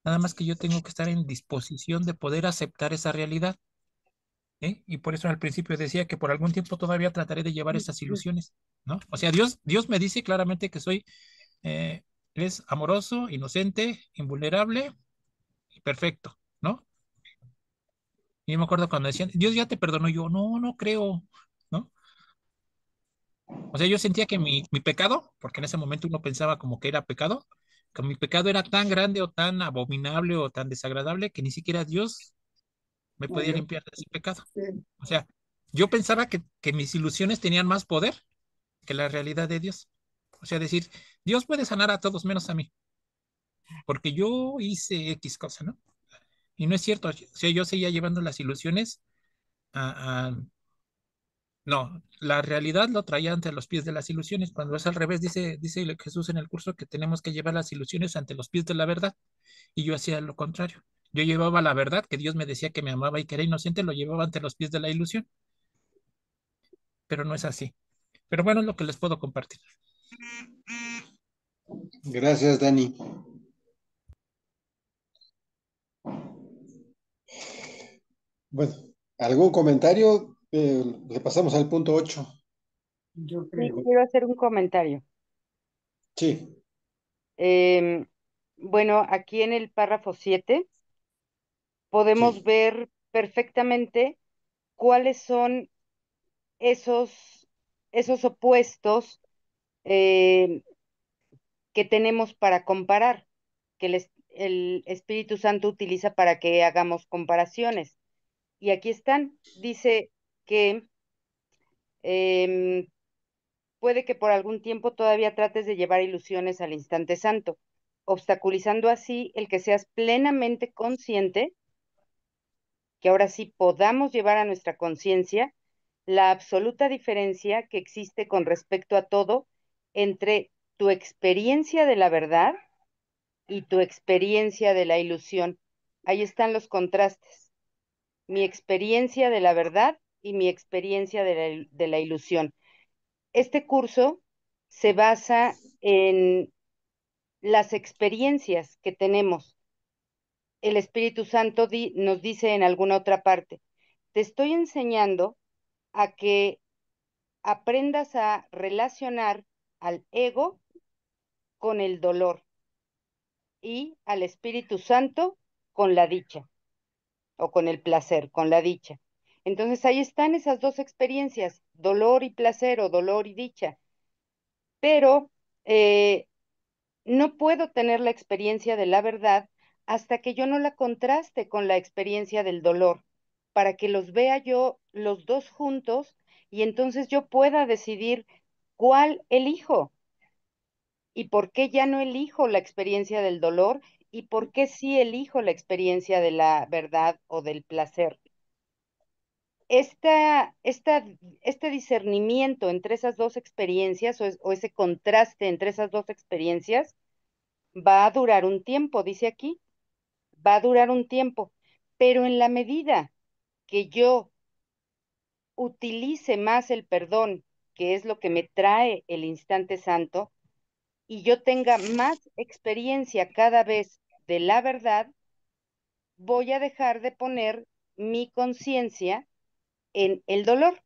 Nada más que yo tengo que estar en disposición de poder aceptar esa realidad. ¿Eh? Y por eso al principio decía que por algún tiempo todavía trataré de llevar esas ilusiones, ¿no? O sea, Dios me dice claramente que soy, eh, es amoroso, inocente, invulnerable y perfecto, ¿no? Y yo me acuerdo cuando decían, Dios ya te perdonó, yo, no creo, ¿no? O sea, yo sentía que mi pecado, porque en ese momento uno pensaba como que era pecado, que mi pecado era tan grande o tan abominable o tan desagradable que ni siquiera Dios me podía Bueno, limpiar de ese pecado. sí. O sea, yo pensaba que mis ilusiones tenían más poder que la realidad de Dios. O sea, decir, Dios puede sanar a todos menos a mí, porque yo hice X cosa, ¿no? Y no es cierto. O sea, yo seguía llevando las ilusiones a, a, No, la realidad lo traía ante los pies de las ilusiones. Cuando es al revés, dice Jesús en el curso que tenemos que llevar las ilusiones ante los pies de la verdad. Y yo hacía lo contrario. Yo llevaba la verdad, que Dios me decía que me amaba y que era inocente, lo llevaba ante los pies de la ilusión. Pero no es así. Pero bueno, es lo que les puedo compartir. Gracias, Dani. Bueno, ¿algún comentario? Le pasamos al punto 8. Yo Sí, creo. quiero hacer un comentario. Sí, Em, bueno, aquí en el párrafo 7 podemos sí. ver perfectamente cuáles son esos, esos opuestos em, que tenemos para comparar, que el Espíritu Santo utiliza para que hagamos comparaciones. Y aquí están. Dice que em, puede que por algún tiempo todavía trates de llevar ilusiones al instante santo, obstaculizando así el que seas plenamente consciente, que ahora sí podamos llevar a nuestra conciencia la absoluta diferencia que existe con respecto a todo entre tu experiencia de la verdad y tu experiencia de la ilusión. Ahí están los contrastes. Mi experiencia de la verdad y mi experiencia de la ilusión. Este curso se basa en las experiencias que tenemos. El Espíritu Santo nos dice en alguna otra parte, te estoy enseñando a que aprendas a relacionar al ego con el dolor y al Espíritu Santo con la dicha o con el placer, con la dicha. Entonces ahí están esas dos experiencias, dolor y placer o dolor y dicha. Pero no puedo tener la experiencia de la verdad hasta que yo no la contraste con la experiencia del dolor, para que los vea yo los dos juntos y entonces yo pueda decidir cuál elijo y por qué ya no elijo la experiencia del dolor y por qué sí elijo la experiencia de la verdad o del placer. Este discernimiento entre esas dos experiencias o ese contraste entre esas dos experiencias va a durar un tiempo, dice aquí, va a durar un tiempo, pero en la medida que yo utilice más el perdón, que es lo que me trae el instante santo, y yo tenga más experiencia cada vez de la verdad, voy a dejar de poner mi conciencia en el dolor.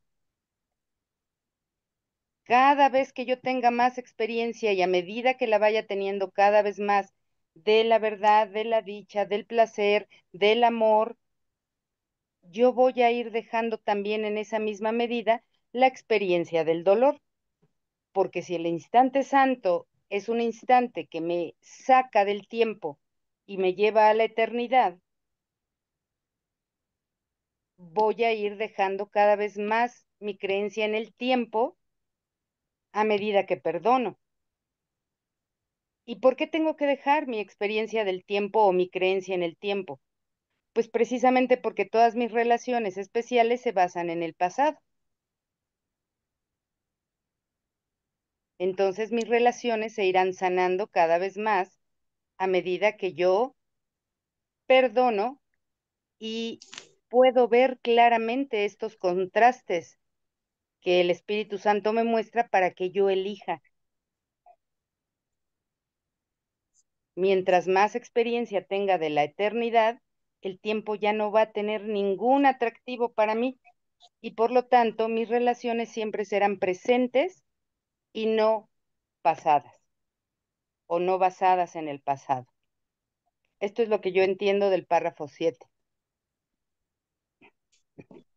Cada vez que yo tenga más experiencia y a medida que la vaya teniendo cada vez más de la verdad, de la dicha, del placer, del amor, yo voy a ir dejando también en esa misma medida la experiencia del dolor, porque si el instante santo es un instante que me saca del tiempo y me lleva a la eternidad, voy a ir dejando cada vez más mi creencia en el tiempo a medida que perdono. ¿Y por qué tengo que dejar mi experiencia del tiempo o mi creencia en el tiempo? Pues precisamente porque todas mis relaciones especiales se basan en el pasado. Entonces mis relaciones se irán sanando cada vez más a medida que yo perdono y puedo ver claramente estos contrastes que el Espíritu Santo me muestra para que yo elija. Mientras más experiencia tenga de la eternidad, el tiempo ya no va a tener ningún atractivo para mí y por lo tanto mis relaciones siempre serán presentes y no pasadas o no basadas en el pasado. Esto es lo que yo entiendo del párrafo 7.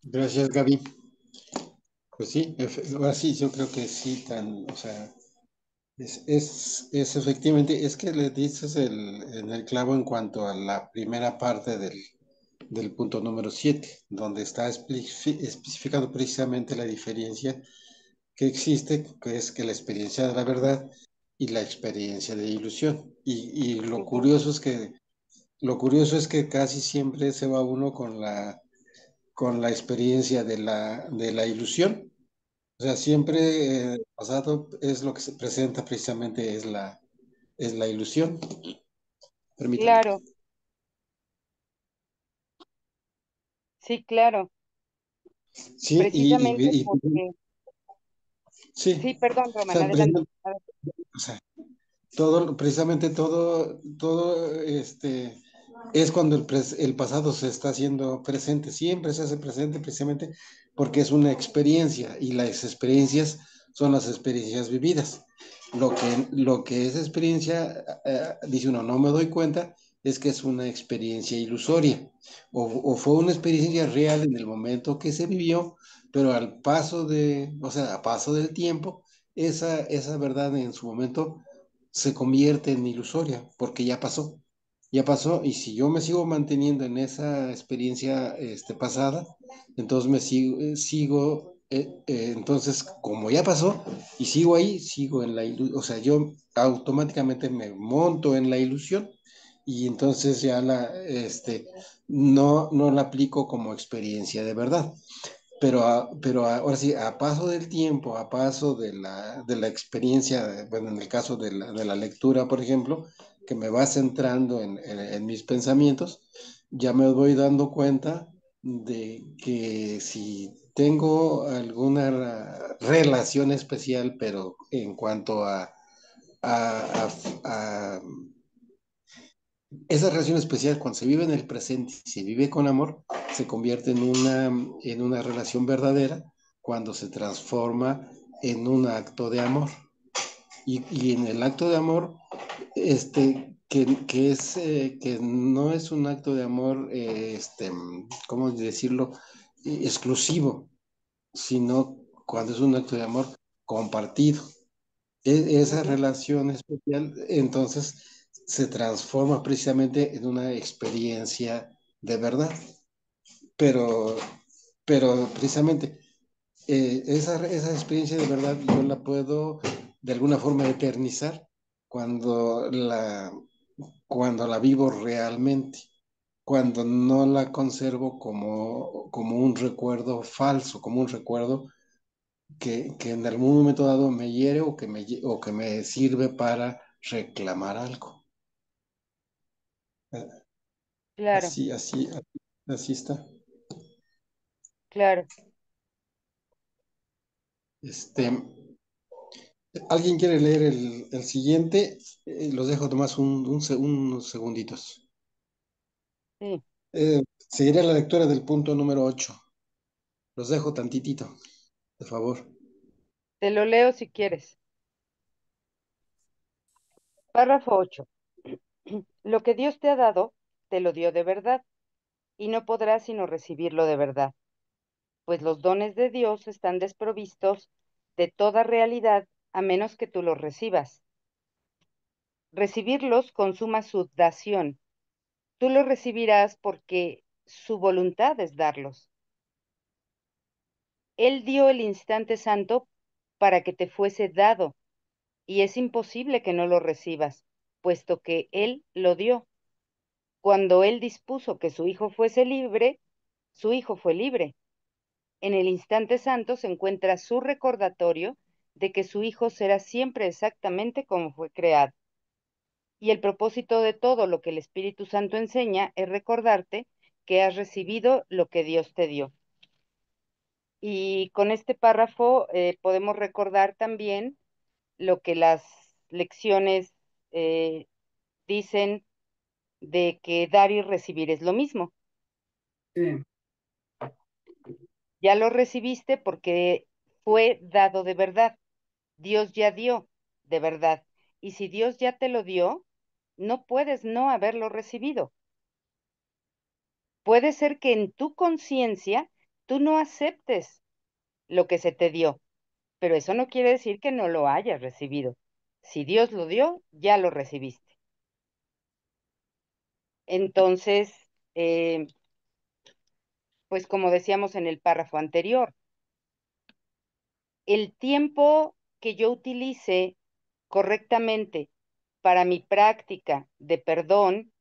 Gracias, Gaby. Pues sí, ahora sí, yo creo que sí, o sea, es efectivamente, es que le dices en el clavo en cuanto a la primera parte del punto número 7, donde está especificando precisamente la diferencia que existe, que es que la experiencia de la verdad y la experiencia de ilusión. Y lo curioso es que casi siempre se va uno con la experiencia de la ilusión, sea, siempre el pasado es lo que se presenta precisamente, es la ilusión. Permítame. Claro, sí, claro, Sí, precisamente porque, sí, sí, perdón, o Román, sea, adelante. o sea, todo, precisamente todo, es cuando el pasado se está haciendo presente, siempre se hace presente precisamente porque es una experiencia y las experiencias son las experiencias vividas. Lo que es experiencia, dice uno, no me doy cuenta, es que es una experiencia ilusoria o fue una experiencia real en el momento que se vivió, pero al paso o sea, a paso del tiempo, esa verdad en su momento se convierte en ilusoria porque ya pasó y si yo me sigo manteniendo en esa experiencia pasada, entonces entonces como ya pasó y sigo ahí, sigo en la ilusión, o sea, yo automáticamente me monto en la ilusión y entonces ya no la aplico como experiencia de verdad. Ahora sí, a paso del tiempo, a paso de la experiencia, bueno, en el caso de la lectura, por ejemplo, que me va centrando en mis pensamientos, ya me voy dando cuenta de que si tengo alguna relación especial, pero en cuanto a, a esa relación especial, cuando se vive en el presente y se vive con amor, se convierte en una relación verdadera cuando se transforma en un acto de amor. Y en el acto de amor, que no es un acto de amor, ¿cómo decirlo? Exclusivo, sino cuando es un acto de amor compartido. Esa Ujú, relación especial entonces se transforma precisamente en una experiencia de verdad, pero, pero precisamente esa experiencia de verdad yo la puedo de alguna forma eternizar cuando cuando la vivo realmente, cuando no la conservo como un recuerdo falso, como un recuerdo que en algún momento dado me hiere o que me sirve para reclamar algo. claro, Así está. claro. Este, ¿Alguien quiere leer el siguiente? Los dejo nomás unos segunditos. Sí, Seguiré la lectura del punto número 8. Los dejo tantitito, por favor. te lo leo si quieres. Párrafo 8. Lo que Dios te ha dado, te lo dio de verdad, y no podrás sino recibirlo de verdad, pues los dones de Dios están desprovistos de toda realidad a menos que tú los recibas. Recibirlos con suma sudación. Tú los recibirás porque su voluntad es darlos. Él dio el instante santo para que te fuese dado, y es imposible que no lo recibas, puesto que Él lo dio. Cuando Él dispuso que su Hijo fuese libre, su Hijo fue libre. En el instante santo se encuentra su recordatorio de que su Hijo será siempre exactamente como fue creado. Y el propósito de todo lo que el Espíritu Santo enseña es recordarte que has recibido lo que Dios te dio. Y con este párrafo podemos recordar también lo que las lecciones eh, dicen de que dar y recibir es lo mismo. sí, Ya lo recibiste porque fue dado de verdad. Dios ya dio de verdad. Y si Dios ya te lo dio, no puedes no haberlo recibido. Puede ser que en tu conciencia tú no aceptes lo que se te dio, pero eso no quiere decir que no lo hayas recibido. Si Dios lo dio, ya lo recibiste. Entonces, eh, pues como decíamos en el párrafo anterior, el tiempo que yo utilice correctamente para mi práctica de perdón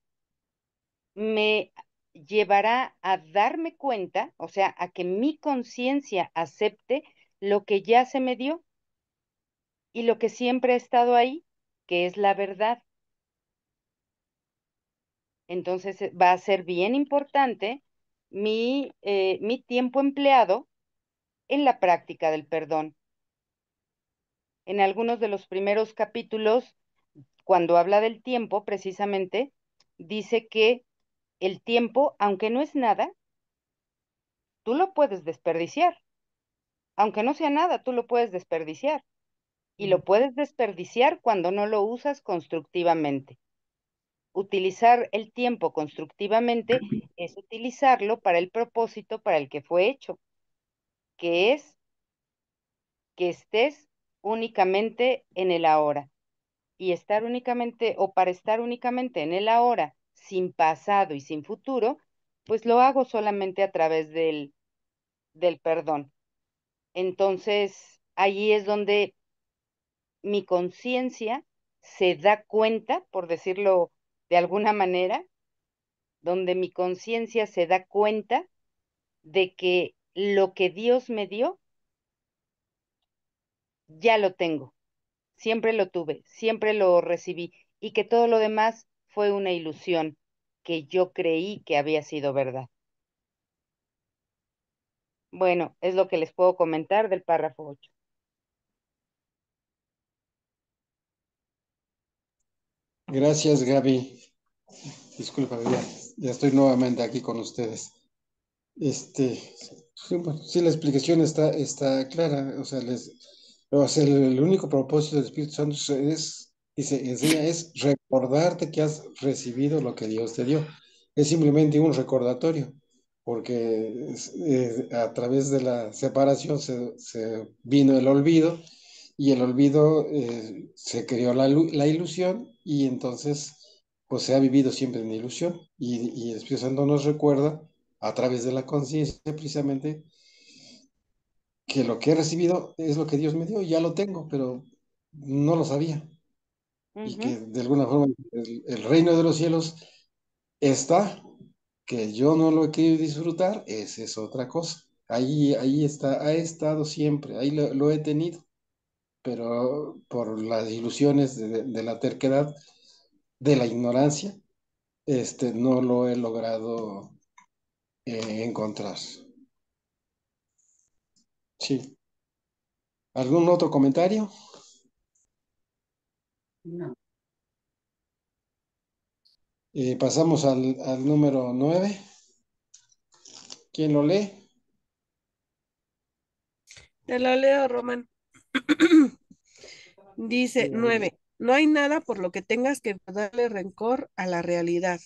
me llevará a darme cuenta, o sea, a que mi conciencia acepte lo que ya se me dio y lo que siempre ha estado ahí, que es la verdad. Entonces va a ser bien importante mi tiempo empleado en la práctica del perdón. En algunos de los primeros capítulos, cuando habla del tiempo, precisamente, dice que el tiempo, aunque no es nada, tú lo puedes desperdiciar. Aunque no sea nada, tú lo puedes desperdiciar. Y lo puedes desperdiciar cuando no lo usas constructivamente. Utilizar el tiempo constructivamente es utilizarlo para el propósito para el que fue hecho, que es que estés únicamente en el ahora. Y estar únicamente, o para estar únicamente en el ahora, sin pasado y sin futuro, pues lo hago solamente a través del perdón. Entonces, allí es donde mi conciencia se da cuenta, por decirlo de alguna manera, donde mi conciencia se da cuenta de que lo que Dios me dio, ya lo tengo, siempre lo tuve, siempre lo recibí y que todo lo demás fue una ilusión que yo creí que había sido verdad. Bueno, es lo que les puedo comentar del párrafo 8. Gracias, Gaby. Disculpa, ya estoy nuevamente aquí con ustedes. Sí, bueno, sí, la explicación está clara. O sea, el único propósito del Espíritu Santo y se enseña es recordarte que has recibido lo que Dios te dio. Es simplemente un recordatorio, porque a través de la separación se vino el olvido y el olvido se creó la ilusión y entonces pues se ha vivido siempre en ilusión y el Espíritu Santo nos recuerda a través de la conciencia precisamente que lo que he recibido es lo que Dios me dio, ya lo tengo, pero no lo sabía. Y que de alguna forma el reino de los cielos está, que yo no lo he querido disfrutar, esa es otra cosa. Ahí está, ha estado siempre, ahí lo he tenido, pero por las ilusiones de la terquedad, de la ignorancia, no lo he logrado encontrar. Sí. ¿Algún otro comentario? No. Pasamos al número 9. ¿Quién lo lee? Te lo leo, Román. Dice 9. No hay nada por lo que tengas que darle rencor a la realidad.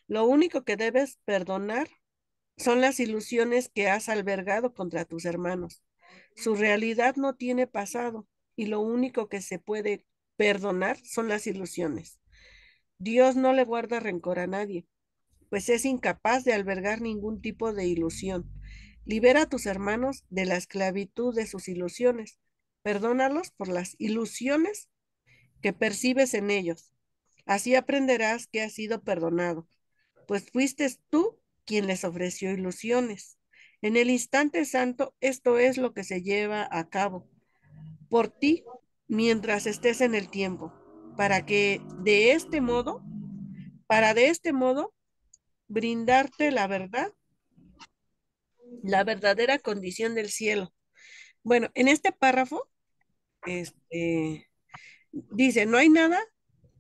Lo único que debes perdonar son las ilusiones que has albergado contra tus hermanos. Su realidad no tiene pasado y lo único que se puede perdonar son las ilusiones. Dios no le guarda rencor a nadie, pues es incapaz de albergar ningún tipo de ilusión. Libera a tus hermanos de la esclavitud de sus ilusiones. Perdónalos por las ilusiones que percibes en ellos. Así aprenderás que has sido perdonado, pues fuiste tú quien les ofreció ilusiones. En el instante santo, esto es lo que se lleva a cabo por ti mientras estés en el tiempo, para que de este modo, para de este modo brindarte la verdadera condición del cielo. Bueno, en este párrafo, este, dice, no hay nada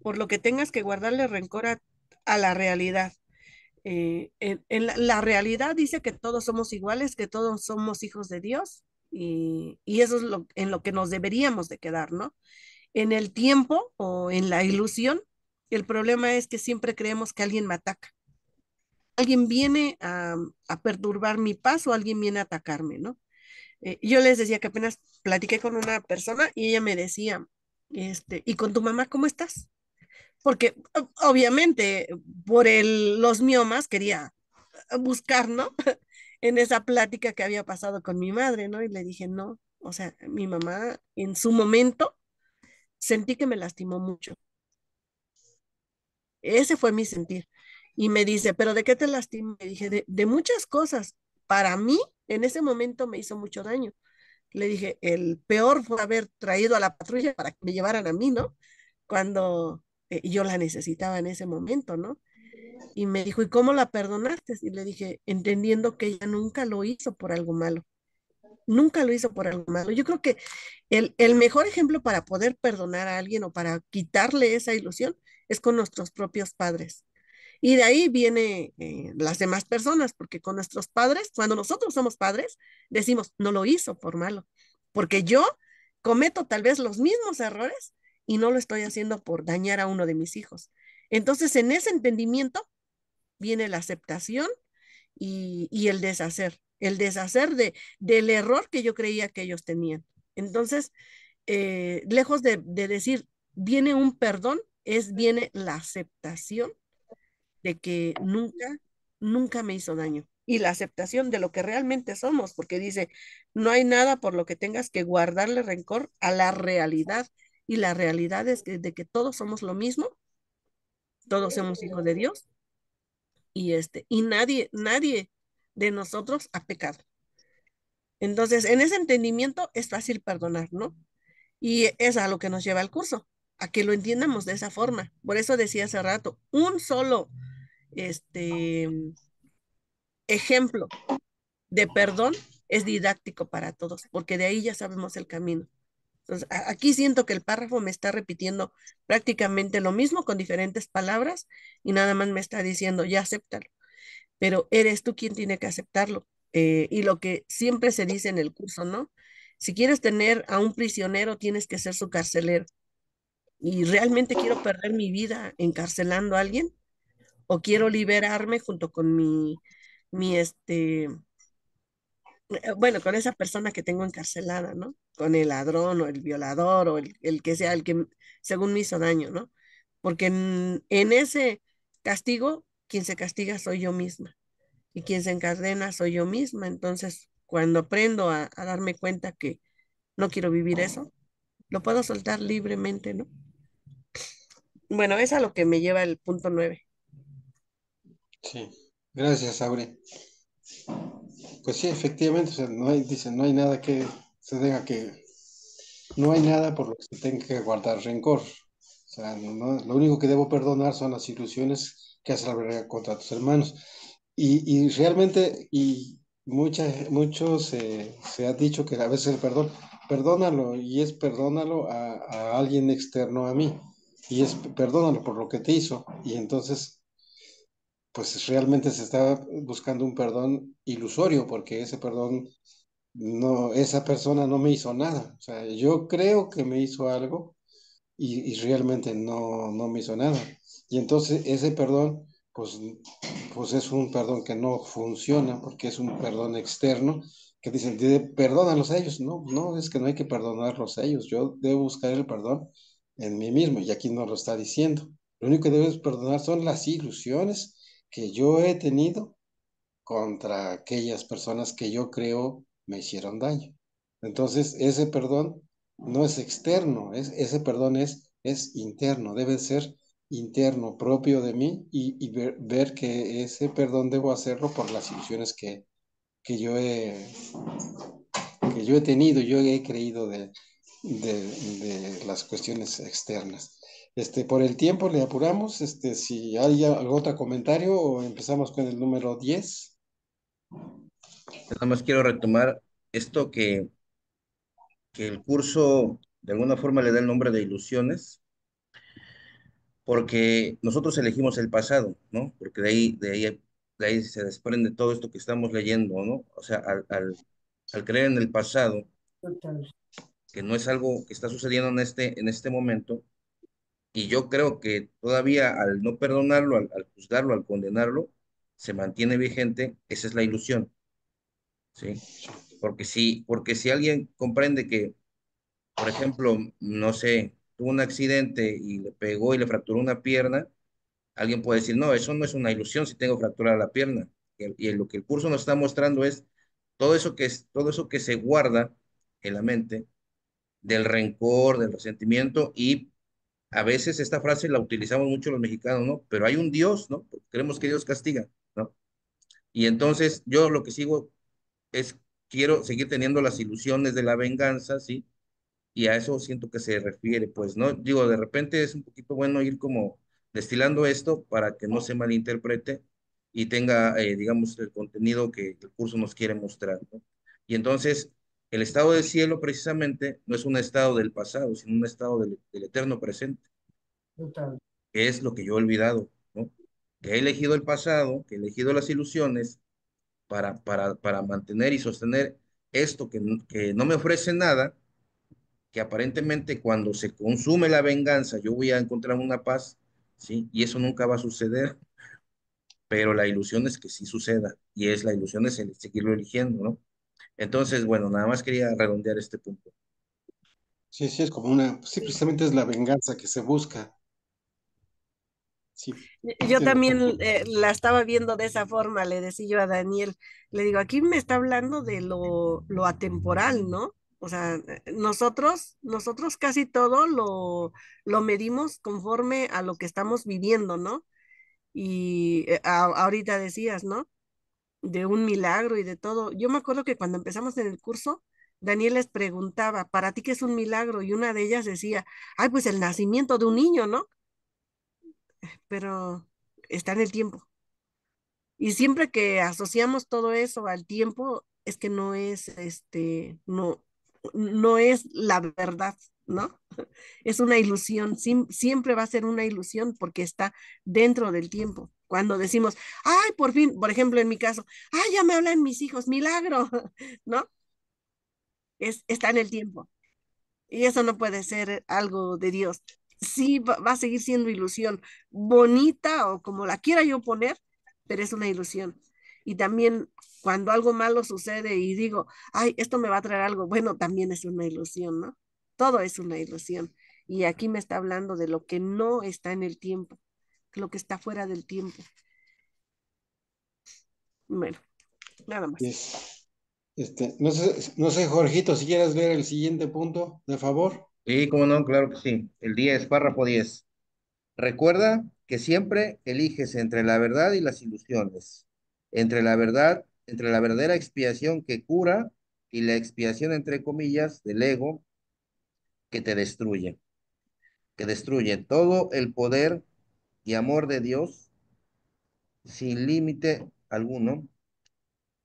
por lo que tengas que guardarle rencor a la realidad. En la realidad dice que todos somos iguales, que todos somos hijos de Dios y eso es en lo que nos deberíamos de quedar, ¿no? En el tiempo o en la ilusión, el problema es que siempre creemos que alguien me ataca. Alguien viene a perturbar mi paz o alguien viene a atacarme, ¿no? Yo les decía que apenas platiqué con una persona y ella me decía, ¿y con tu mamá cómo estás? Porque obviamente por los miomas quería buscar, ¿no? En esa plática que había pasado con mi madre, ¿no? Y le dije, no, o sea, mi mamá en su momento sentí que me lastimó mucho. Ese fue mi sentir. Y me dice, ¿pero de qué te lastimó? Le dije, de muchas cosas. Para mí, en ese momento me hizo mucho daño. Le dije, el peor fue haber traído a la patrulla para que me llevaran a mí, ¿no? Cuando yo la necesitaba en ese momento, ¿no? Y me dijo, ¿y cómo la perdonaste? Y le dije, entendiendo que ella nunca lo hizo por algo malo, nunca lo hizo por algo malo. Yo creo que el mejor ejemplo para poder perdonar a alguien o para quitarle esa ilusión es con nuestros propios padres. Y de ahí viene las demás personas, porque con nuestros padres, cuando nosotros somos padres, decimos, no lo hizo por malo, porque yo cometo tal vez los mismos errores y no lo estoy haciendo por dañar a uno de mis hijos. Entonces, en ese entendimiento viene la aceptación y el deshacer del error que yo creía que ellos tenían. Entonces, lejos de decir, viene un perdón, viene la aceptación de que nunca me hizo daño. Y la aceptación de lo que realmente somos, porque dice, no hay nada por lo que tengas que guardarle rencor a la realidad. Y la realidad es de que todos somos lo mismo, todos somos hijos de Dios y nadie de nosotros ha pecado. Entonces, en ese entendimiento es fácil perdonar, ¿no? Y es a lo que nos lleva el curso, a que lo entiendamos de esa forma. Por eso decía hace rato, un solo este, ejemplo de perdón es didáctico para todos, porque de ahí ya sabemos el camino. Entonces, aquí siento que el párrafo me está repitiendo prácticamente lo mismo con diferentes palabras y nada más me está diciendo, ya acéptalo, pero eres tú quien tiene que aceptarlo. Y lo que siempre se dice en el curso, ¿no? Si quieres tener a un prisionero, tienes que ser su carcelero. ¿Y realmente quiero perder mi vida encarcelando a alguien? ¿O quiero liberarme junto con bueno, con esa persona que tengo encarcelada, ¿no? Con el ladrón o el violador o el que sea, el que según me hizo daño, ¿no? Porque en ese castigo, quien se castiga soy yo misma y quien se encadena soy yo misma. Entonces, cuando aprendo a darme cuenta que no quiero vivir eso, lo puedo soltar libremente, ¿no? Bueno, es a lo que me lleva el punto 9. Sí, gracias, Aure. Pues sí, efectivamente, o sea, no hay, dicen, no hay nada que se tenga que, no hay nada por lo que se tenga que guardar rencor. O sea, lo único que debo perdonar son las ilusiones que hace la verdad contra tus hermanos. Y realmente, muchos se ha dicho que a veces el perdón, perdónalo, y es perdónalo a alguien externo a mí, y es perdónalo por lo que te hizo, y entonces pues realmente se está buscando un perdón ilusorio, porque ese perdón, no, esa persona no me hizo nada. O sea, yo creo que me hizo algo y realmente no me hizo nada. Y entonces ese perdón, pues, pues es un perdón que no funciona, porque es un perdón externo, que dicen, perdónalos a ellos". No, no, es que no hay que perdonarlos a ellos. Yo debo buscar el perdón en mí mismo, y aquí nos lo está diciendo. Lo único que debes perdonar son las ilusiones que yo he tenido contra aquellas personas que yo creo me hicieron daño. Entonces, ese perdón no es externo, ese perdón es interno, debe ser interno, propio de mí, y ver que ese perdón debo hacerlo por las ilusiones que yo he, que yo he tenido, yo he creído de las cuestiones externas. Por el tiempo le apuramos, si hay algún otro comentario o empezamos con el número 10. Nada más quiero retomar esto que el curso de alguna forma le da el nombre de ilusiones, porque nosotros elegimos el pasado, ¿no? Porque de ahí se desprende todo esto que estamos leyendo, ¿no? O sea, al creer en el pasado, Total. que no es algo que está sucediendo en este momento, y yo creo que todavía al no perdonarlo, al juzgarlo, al condenarlo, se mantiene vigente, esa es la ilusión, ¿sí? Porque si alguien comprende que, por ejemplo, no sé, tuvo un accidente y le pegó y le fracturó una pierna, alguien puede decir, no, eso no es una ilusión si tengo fracturada la pierna. Y lo que el curso nos está mostrando es todo eso que se guarda en la mente del rencor, del resentimiento, y a veces esta frase la utilizamos mucho los mexicanos, ¿no? Pero hay un Dios, ¿no? Porque creemos que Dios castiga, ¿no? Y entonces yo lo que sigo es quiero seguir teniendo las ilusiones de la venganza, ¿sí? Y a eso siento que se refiere, pues, ¿no? Digo, de repente es un poquito bueno ir como destilando esto para que no se malinterprete y tenga, digamos, el contenido que el curso nos quiere mostrar, ¿no? Y entonces, el estado del cielo precisamente no es un estado del pasado, sino un estado del eterno presente, Total. que es lo que yo he olvidado, ¿no? Que he elegido el pasado, que he elegido las ilusiones para mantener y sostener esto que no me ofrece nada, que aparentemente cuando se consume la venganza yo voy a encontrar una paz, ¿sí? Y eso nunca va a suceder, pero la ilusión es que sí suceda, y es la ilusión es el seguirlo eligiendo, ¿no? Entonces, bueno, nada más quería redondear este punto. Sí, sí, es como una, sí, precisamente es la venganza que se busca. Sí, Yo sí, también la estaba viendo de esa forma, le decía yo a Daniel, le digo, aquí me está hablando de lo atemporal, ¿no? O sea, nosotros casi todo lo medimos conforme a lo que estamos viviendo, ¿no? Y ahorita decías, ¿no? De un milagro y de todo. Yo me acuerdo que cuando empezamos en el curso, Daniel les preguntaba, ¿para ti qué es un milagro? Y una de ellas decía, ay, pues el nacimiento de un niño, ¿no? Pero está en el tiempo. Y siempre que asociamos todo eso al tiempo, es que no es, no es la verdad, ¿no? Es una ilusión, siempre va a ser una ilusión porque está dentro del tiempo. Cuando decimos, ay, por fin, por ejemplo, en mi caso, ay, ya me hablan mis hijos, milagro, ¿no? Está en el tiempo. Y eso no puede ser algo de Dios. Sí, va a seguir siendo ilusión, bonita o como la quiera yo poner, pero es una ilusión. Y también cuando algo malo sucede y digo, ay, esto me va a traer algo bueno, también es una ilusión, ¿no? Todo es una ilusión. Y aquí me está hablando de lo que no está en el tiempo, lo que está fuera del tiempo. Bueno, nada más. es, no sé, Jorgito, si quieres ver el siguiente punto, de favor. Sí, cómo no, claro que sí. El 10, párrafo 10. Recuerda que siempre eliges entre la verdad y las ilusiones, entre la verdad, entre la verdadera expiación que cura y la expiación, entre comillas, del ego que te destruye, que destruye todo el poder y amor de Dios sin límite alguno.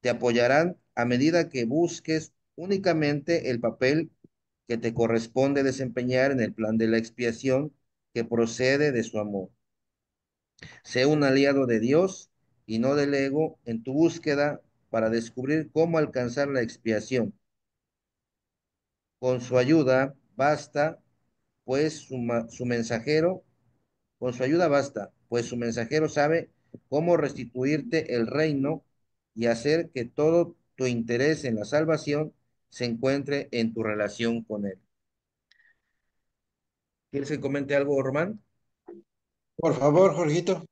Te apoyarán a medida que busques únicamente el papel que te corresponde desempeñar en el plan de la expiación que procede de su amor. Sé un aliado de Dios y no del ego en tu búsqueda para descubrir cómo alcanzar la expiación. Con su ayuda basta, pues su mensajero, con su ayuda basta, pues su mensajero sabe cómo restituirte el reino y hacer que todo tu interés en la salvación se encuentre en tu relación con él. ¿Quieres que comente algo, Román? Por favor, Jorgito.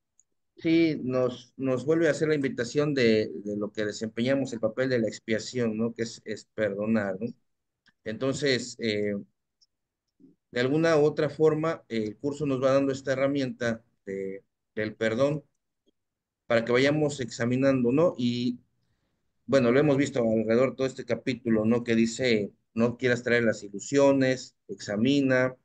Sí, nos vuelve a hacer la invitación de lo que desempeñamos el papel de la expiación, ¿no? Que es perdonar, ¿no? Entonces, de alguna u otra forma, el curso nos va dando esta herramienta del perdón para que vayamos examinando, ¿no? Y bueno, lo hemos visto alrededor de todo este capítulo, ¿no? Que dice, no quieras traer las ilusiones, examina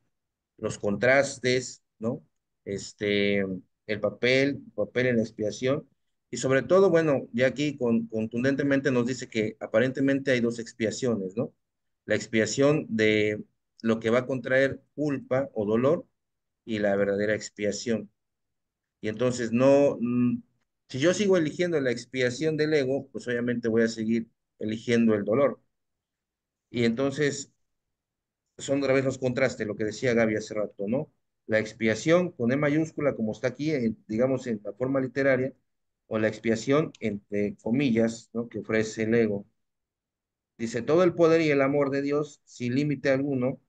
los contrastes, ¿no? Este, el papel en la expiación. Y sobre todo, bueno, ya aquí contundentemente nos dice que aparentemente hay dos expiaciones, ¿no? La expiación de lo que va a contraer culpa o dolor y la verdadera expiación. Y entonces si yo sigo eligiendo la expiación del ego, pues obviamente voy a seguir eligiendo el dolor. Y entonces son otra vez los contrastes, lo que decía Gaby hace rato, ¿no? La expiación con E mayúscula, como está aquí, digamos, en la forma literaria, o la expiación, entre comillas, ¿no? Que ofrece el ego. Dice, todo el poder y el amor de Dios, sin límite alguno,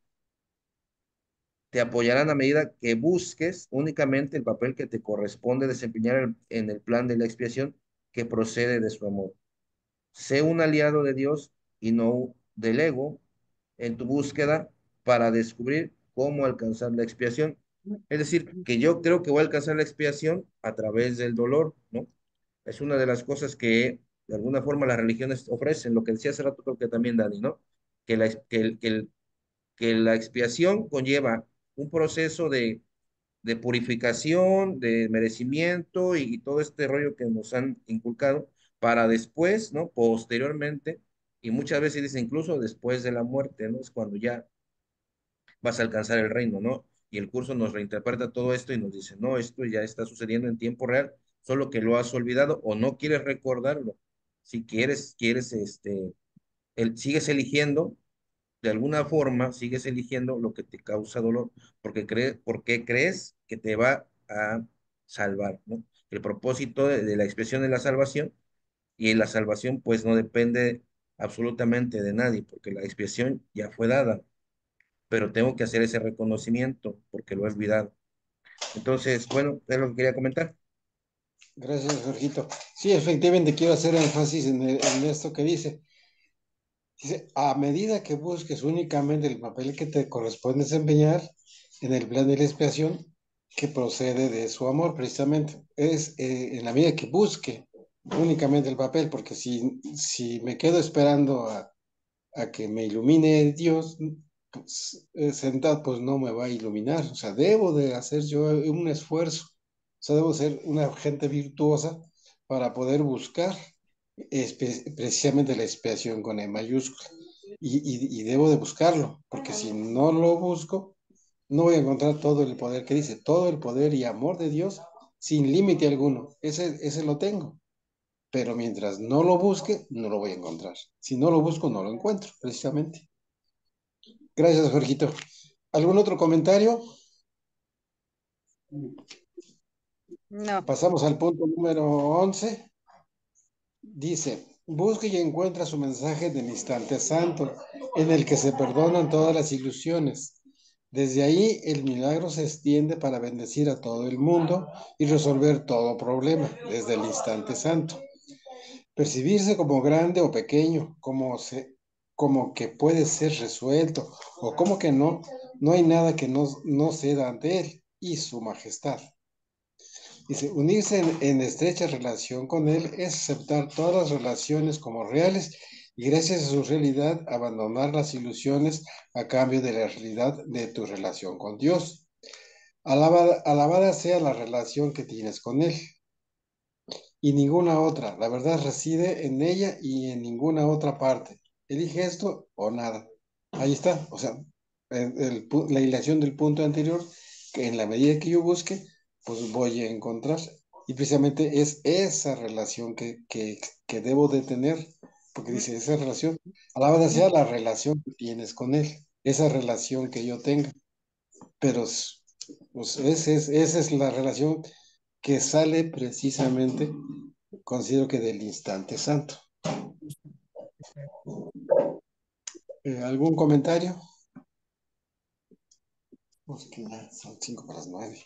te apoyarán a medida que busques únicamente el papel que te corresponde desempeñar en el plan de la expiación que procede de su amor. Sé un aliado de Dios y no del ego en tu búsqueda para descubrir cómo alcanzar la expiación. Es decir, que yo creo que voy a alcanzar la expiación a través del dolor, ¿no? Es una de las cosas que de alguna forma las religiones ofrecen, lo que decía hace rato creo que también Dani, ¿no? Que que la expiación conlleva un proceso de purificación, de merecimiento y todo este rollo que nos han inculcado para después, ¿no? Posteriormente, y muchas veces dice incluso después de la muerte, ¿no? Es cuando ya vas a alcanzar el reino, ¿no? Y el curso nos reinterpreta todo esto y nos dice, no, esto ya está sucediendo en tiempo real, solo que lo has olvidado o no quieres recordarlo. Si quieres, sigues eligiendo, de alguna forma, sigues eligiendo lo que te causa dolor, porque crees que te va a salvar, ¿no? El propósito de la expresión de la salvación, y la salvación pues no depende absolutamente de nadie, porque la expiación ya fue dada, pero tengo que hacer ese reconocimiento porque lo he olvidado. Entonces, bueno, es lo que quería comentar. Gracias, Jorgito. Sí, efectivamente quiero hacer énfasis en esto que dice. Dice, a medida que busques únicamente el papel que te corresponde desempeñar en el plan de la expiación, que procede de su amor, precisamente, es en la medida que busque únicamente el papel, porque si me quedo esperando a que me ilumine Dios, pues, sentado, pues no me va a iluminar. O sea, debo de hacer yo un esfuerzo. O sea, debo ser una gente virtuosa para poder buscar precisamente la expiación con E mayúscula. Y debo de buscarlo, porque si no lo busco, no voy a encontrar todo el poder que dice, todo el poder y amor de Dios sin límite alguno. Ese lo tengo, pero mientras no lo busque, no lo voy a encontrar. Si no lo busco, no lo encuentro, precisamente. Gracias, Jorgito. ¿Algún otro comentario? No, Pasamos al punto número 11. Dice, busque y encuentra su mensaje del instante santo, en el que se perdonan todas las ilusiones. Desde ahí el milagro se extiende para bendecir a todo el mundo y resolver todo problema, desde el instante santo. Percibirse como grande o pequeño, como que puede ser resuelto o como que no, no hay nada que no ceda ante él y su majestad. Dice, unirse en estrecha relación con él es aceptar todas las relaciones como reales y gracias a su realidad abandonar las ilusiones a cambio de la realidad de tu relación con Dios. Alabada sea la relación que tienes con él y ninguna otra. La verdad reside en ella y en ninguna otra parte. Elige esto o nada. Ahí está. O sea, la hilación del punto anterior, que en la medida que yo busque, pues voy a encontrar. Y precisamente es esa relación que debo de tener, porque dice, esa relación, alabada sea la relación que tienes con él, esa relación que yo tenga. Pero pues, esa es la relación que sale precisamente, considero que del instante santo. ¿Algún comentario? Pues que ya son 5 para las 9.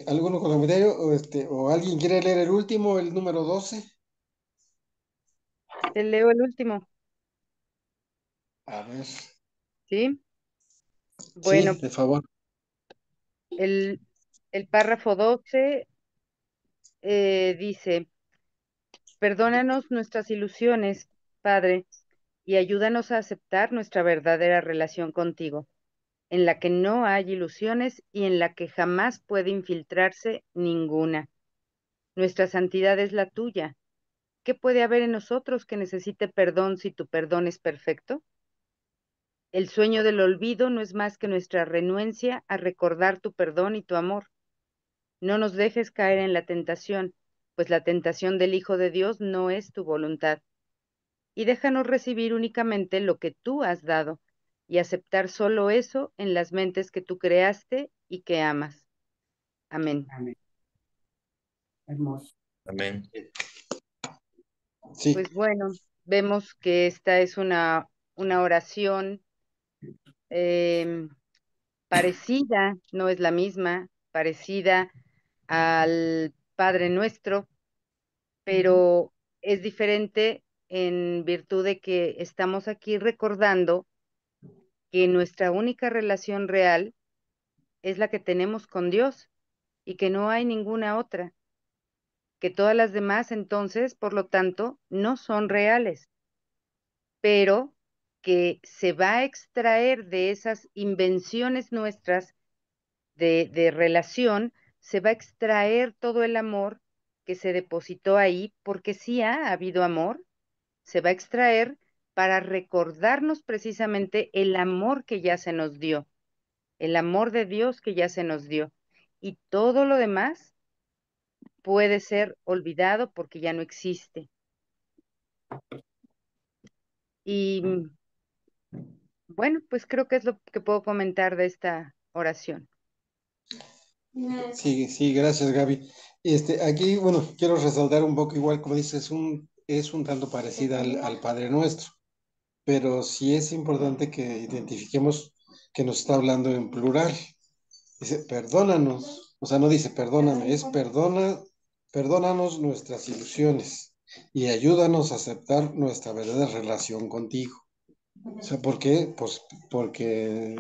¿Algún comentario? ¿O alguien quiere leer el último, el número 12? te leo el último, A ver. ¿sí? Sí, Bueno, de favor. el, el párrafo 12 dice, perdónanos nuestras ilusiones, Padre, y ayúdanos a aceptar nuestra verdadera relación contigo, en la que no hay ilusiones y en la que jamás puede infiltrarse ninguna. Nuestra santidad es la tuya. ¿Qué puede haber en nosotros que necesite perdón si tu perdón es perfecto? El sueño del olvido no es más que nuestra renuencia a recordar tu perdón y tu amor. No nos dejes caer en la tentación, pues la tentación del Hijo de Dios no es tu voluntad. Y déjanos recibir únicamente lo que tú has dado y aceptar solo eso en las mentes que tú creaste y que amas. Amén. Amén. Hermoso. Amén. Sí, Pues bueno, vemos que esta es una oración em, parecida, no es la misma, parecida al Padre Nuestro, pero es diferente en virtud de que estamos aquí recordando que nuestra única relación real es la que tenemos con Dios y que no hay ninguna otra. que todas las demás entonces, por lo tanto, no son reales, pero que se va a extraer de esas invenciones nuestras de relación, se va a extraer todo el amor que se depositó ahí, porque sí ha habido amor, se va a extraer para recordarnos precisamente el amor que ya se nos dio, el amor de Dios que ya se nos dio. Y todo lo demás puede ser olvidado porque ya no existe. Y bueno, pues creo que es lo que puedo comentar de esta oración. Sí, sí, gracias, Gaby. Aquí, bueno, quiero resaltar un poco, igual como dices, es un tanto parecida al Padre Nuestro, pero sí es importante que identifiquemos que nos está hablando en plural. Dice, perdónanos, o sea, no dice perdóname, es perdónanos nuestras ilusiones y ayúdanos a aceptar nuestra verdadera relación contigo. O sea, ¿por qué? Pues porque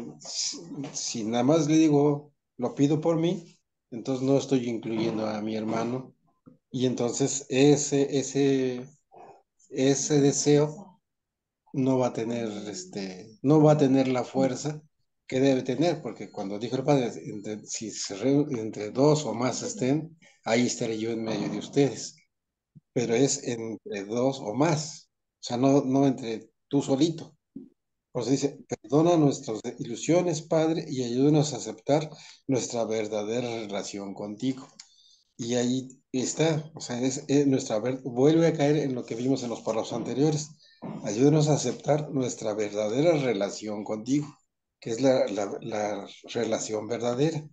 si nada más le digo, lo pido por mí, entonces no estoy incluyendo a mi hermano y entonces ese deseo no va a tener, no va a tener la fuerza que debe tener, porque cuando dijo el padre, si entre dos o más estén, ahí estaré yo en medio de ustedes, pero es entre dos o más, o sea, no entre tú solito. Por eso dice, perdona nuestras ilusiones, Padre, y ayúdanos a aceptar nuestra verdadera relación contigo. Y ahí está, o sea, vuelve a caer en lo que vimos en los párrafos anteriores. Ayúdanos a aceptar nuestra verdadera relación contigo, que es la relación verdadera,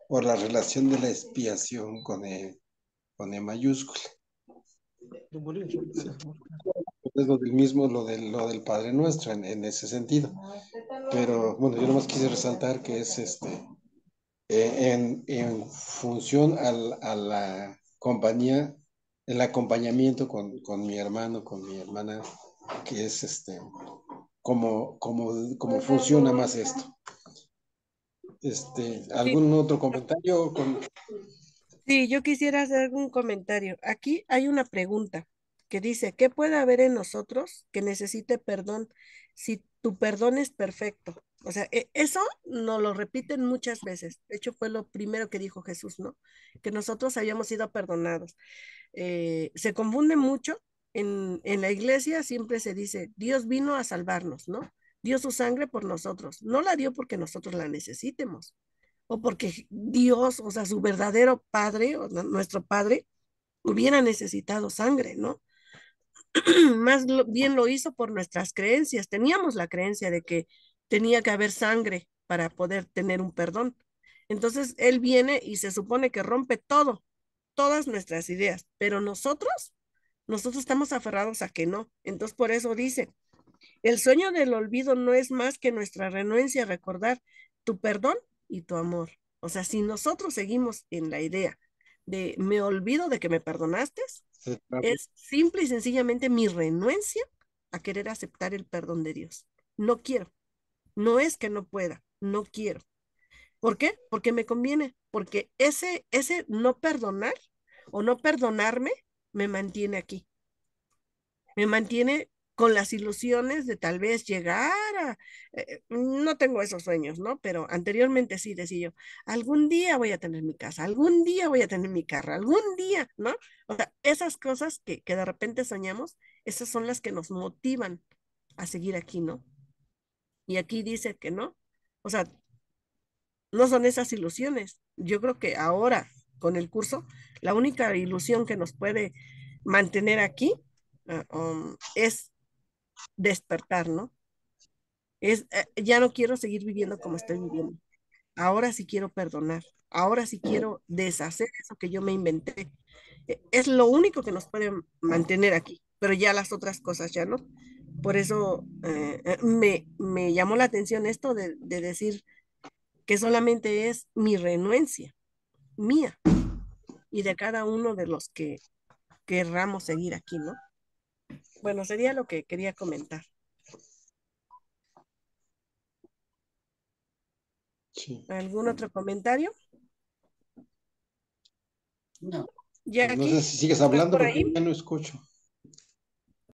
o la relación de la expiación con E mayúscula. Sí. Es lo del mismo, lo del Padre Nuestro en ese sentido. Pero bueno, yo nomás quise resaltar que es en función a la compañía, el acompañamiento con mi hermano, con mi hermana, que es cómo funciona más esto. Sí, ¿Algún otro comentario? sí, yo quisiera hacer un comentario. Aquí hay una pregunta que dice, ¿qué puede haber en nosotros que necesite perdón si tu perdón es perfecto? O sea, eso nos lo repiten muchas veces. De hecho, fue lo primero que dijo Jesús, ¿no? Que nosotros habíamos sido perdonados. Se confunde mucho. En la iglesia siempre se dice, Dios vino a salvarnos, ¿no? Dio su sangre por nosotros. No la dio porque nosotros la necesitemos o porque Dios, o sea, su verdadero padre, o nuestro padre, hubiera necesitado sangre, ¿no? Bien lo hizo por nuestras creencias. Teníamos la creencia de que tenía que haber sangre para poder tener un perdón. Entonces, Él viene y se supone que rompe todo, todas nuestras ideas, pero nosotros estamos aferrados a que no. Entonces, por eso dice, el sueño del olvido no es más que nuestra renuencia a recordar tu perdón y tu amor. O sea, si nosotros seguimos en la idea de me olvido de que me perdonaste, es simple y sencillamente mi renuencia a querer aceptar el perdón de Dios. No quiero. No es que no pueda, no quiero. ¿Por qué? Porque me conviene, porque ese no perdonar o no perdonarme me mantiene aquí, me mantiene con las ilusiones de tal vez llegar a, no tengo esos sueños, ¿no? Pero anteriormente sí decía yo, algún día voy a tener mi casa, algún día voy a tener mi carro, algún día, ¿no? O sea, esas cosas que de repente soñamos, esas son las que nos motivan a seguir aquí, ¿no? Y aquí dice que no. O sea, no son esas ilusiones. Yo creo que ahora, con el curso, la única ilusión que nos puede mantener aquí es despertar, ¿no? Ya no quiero seguir viviendo como estoy viviendo. Ahora sí quiero perdonar. Ahora sí quiero deshacer eso que yo me inventé. Es lo único que nos puede mantener aquí, pero ya las otras cosas ya no. Por eso me llamó la atención esto de decir que solamente es mi renuencia, mía y de cada uno de los que querramos seguir aquí, ¿no? Bueno, sería lo que quería comentar. Sí. ¿Algún otro comentario? No. Ya No sé aquí, si sigues ¿estás hablando por porque ahí? ya no escucho.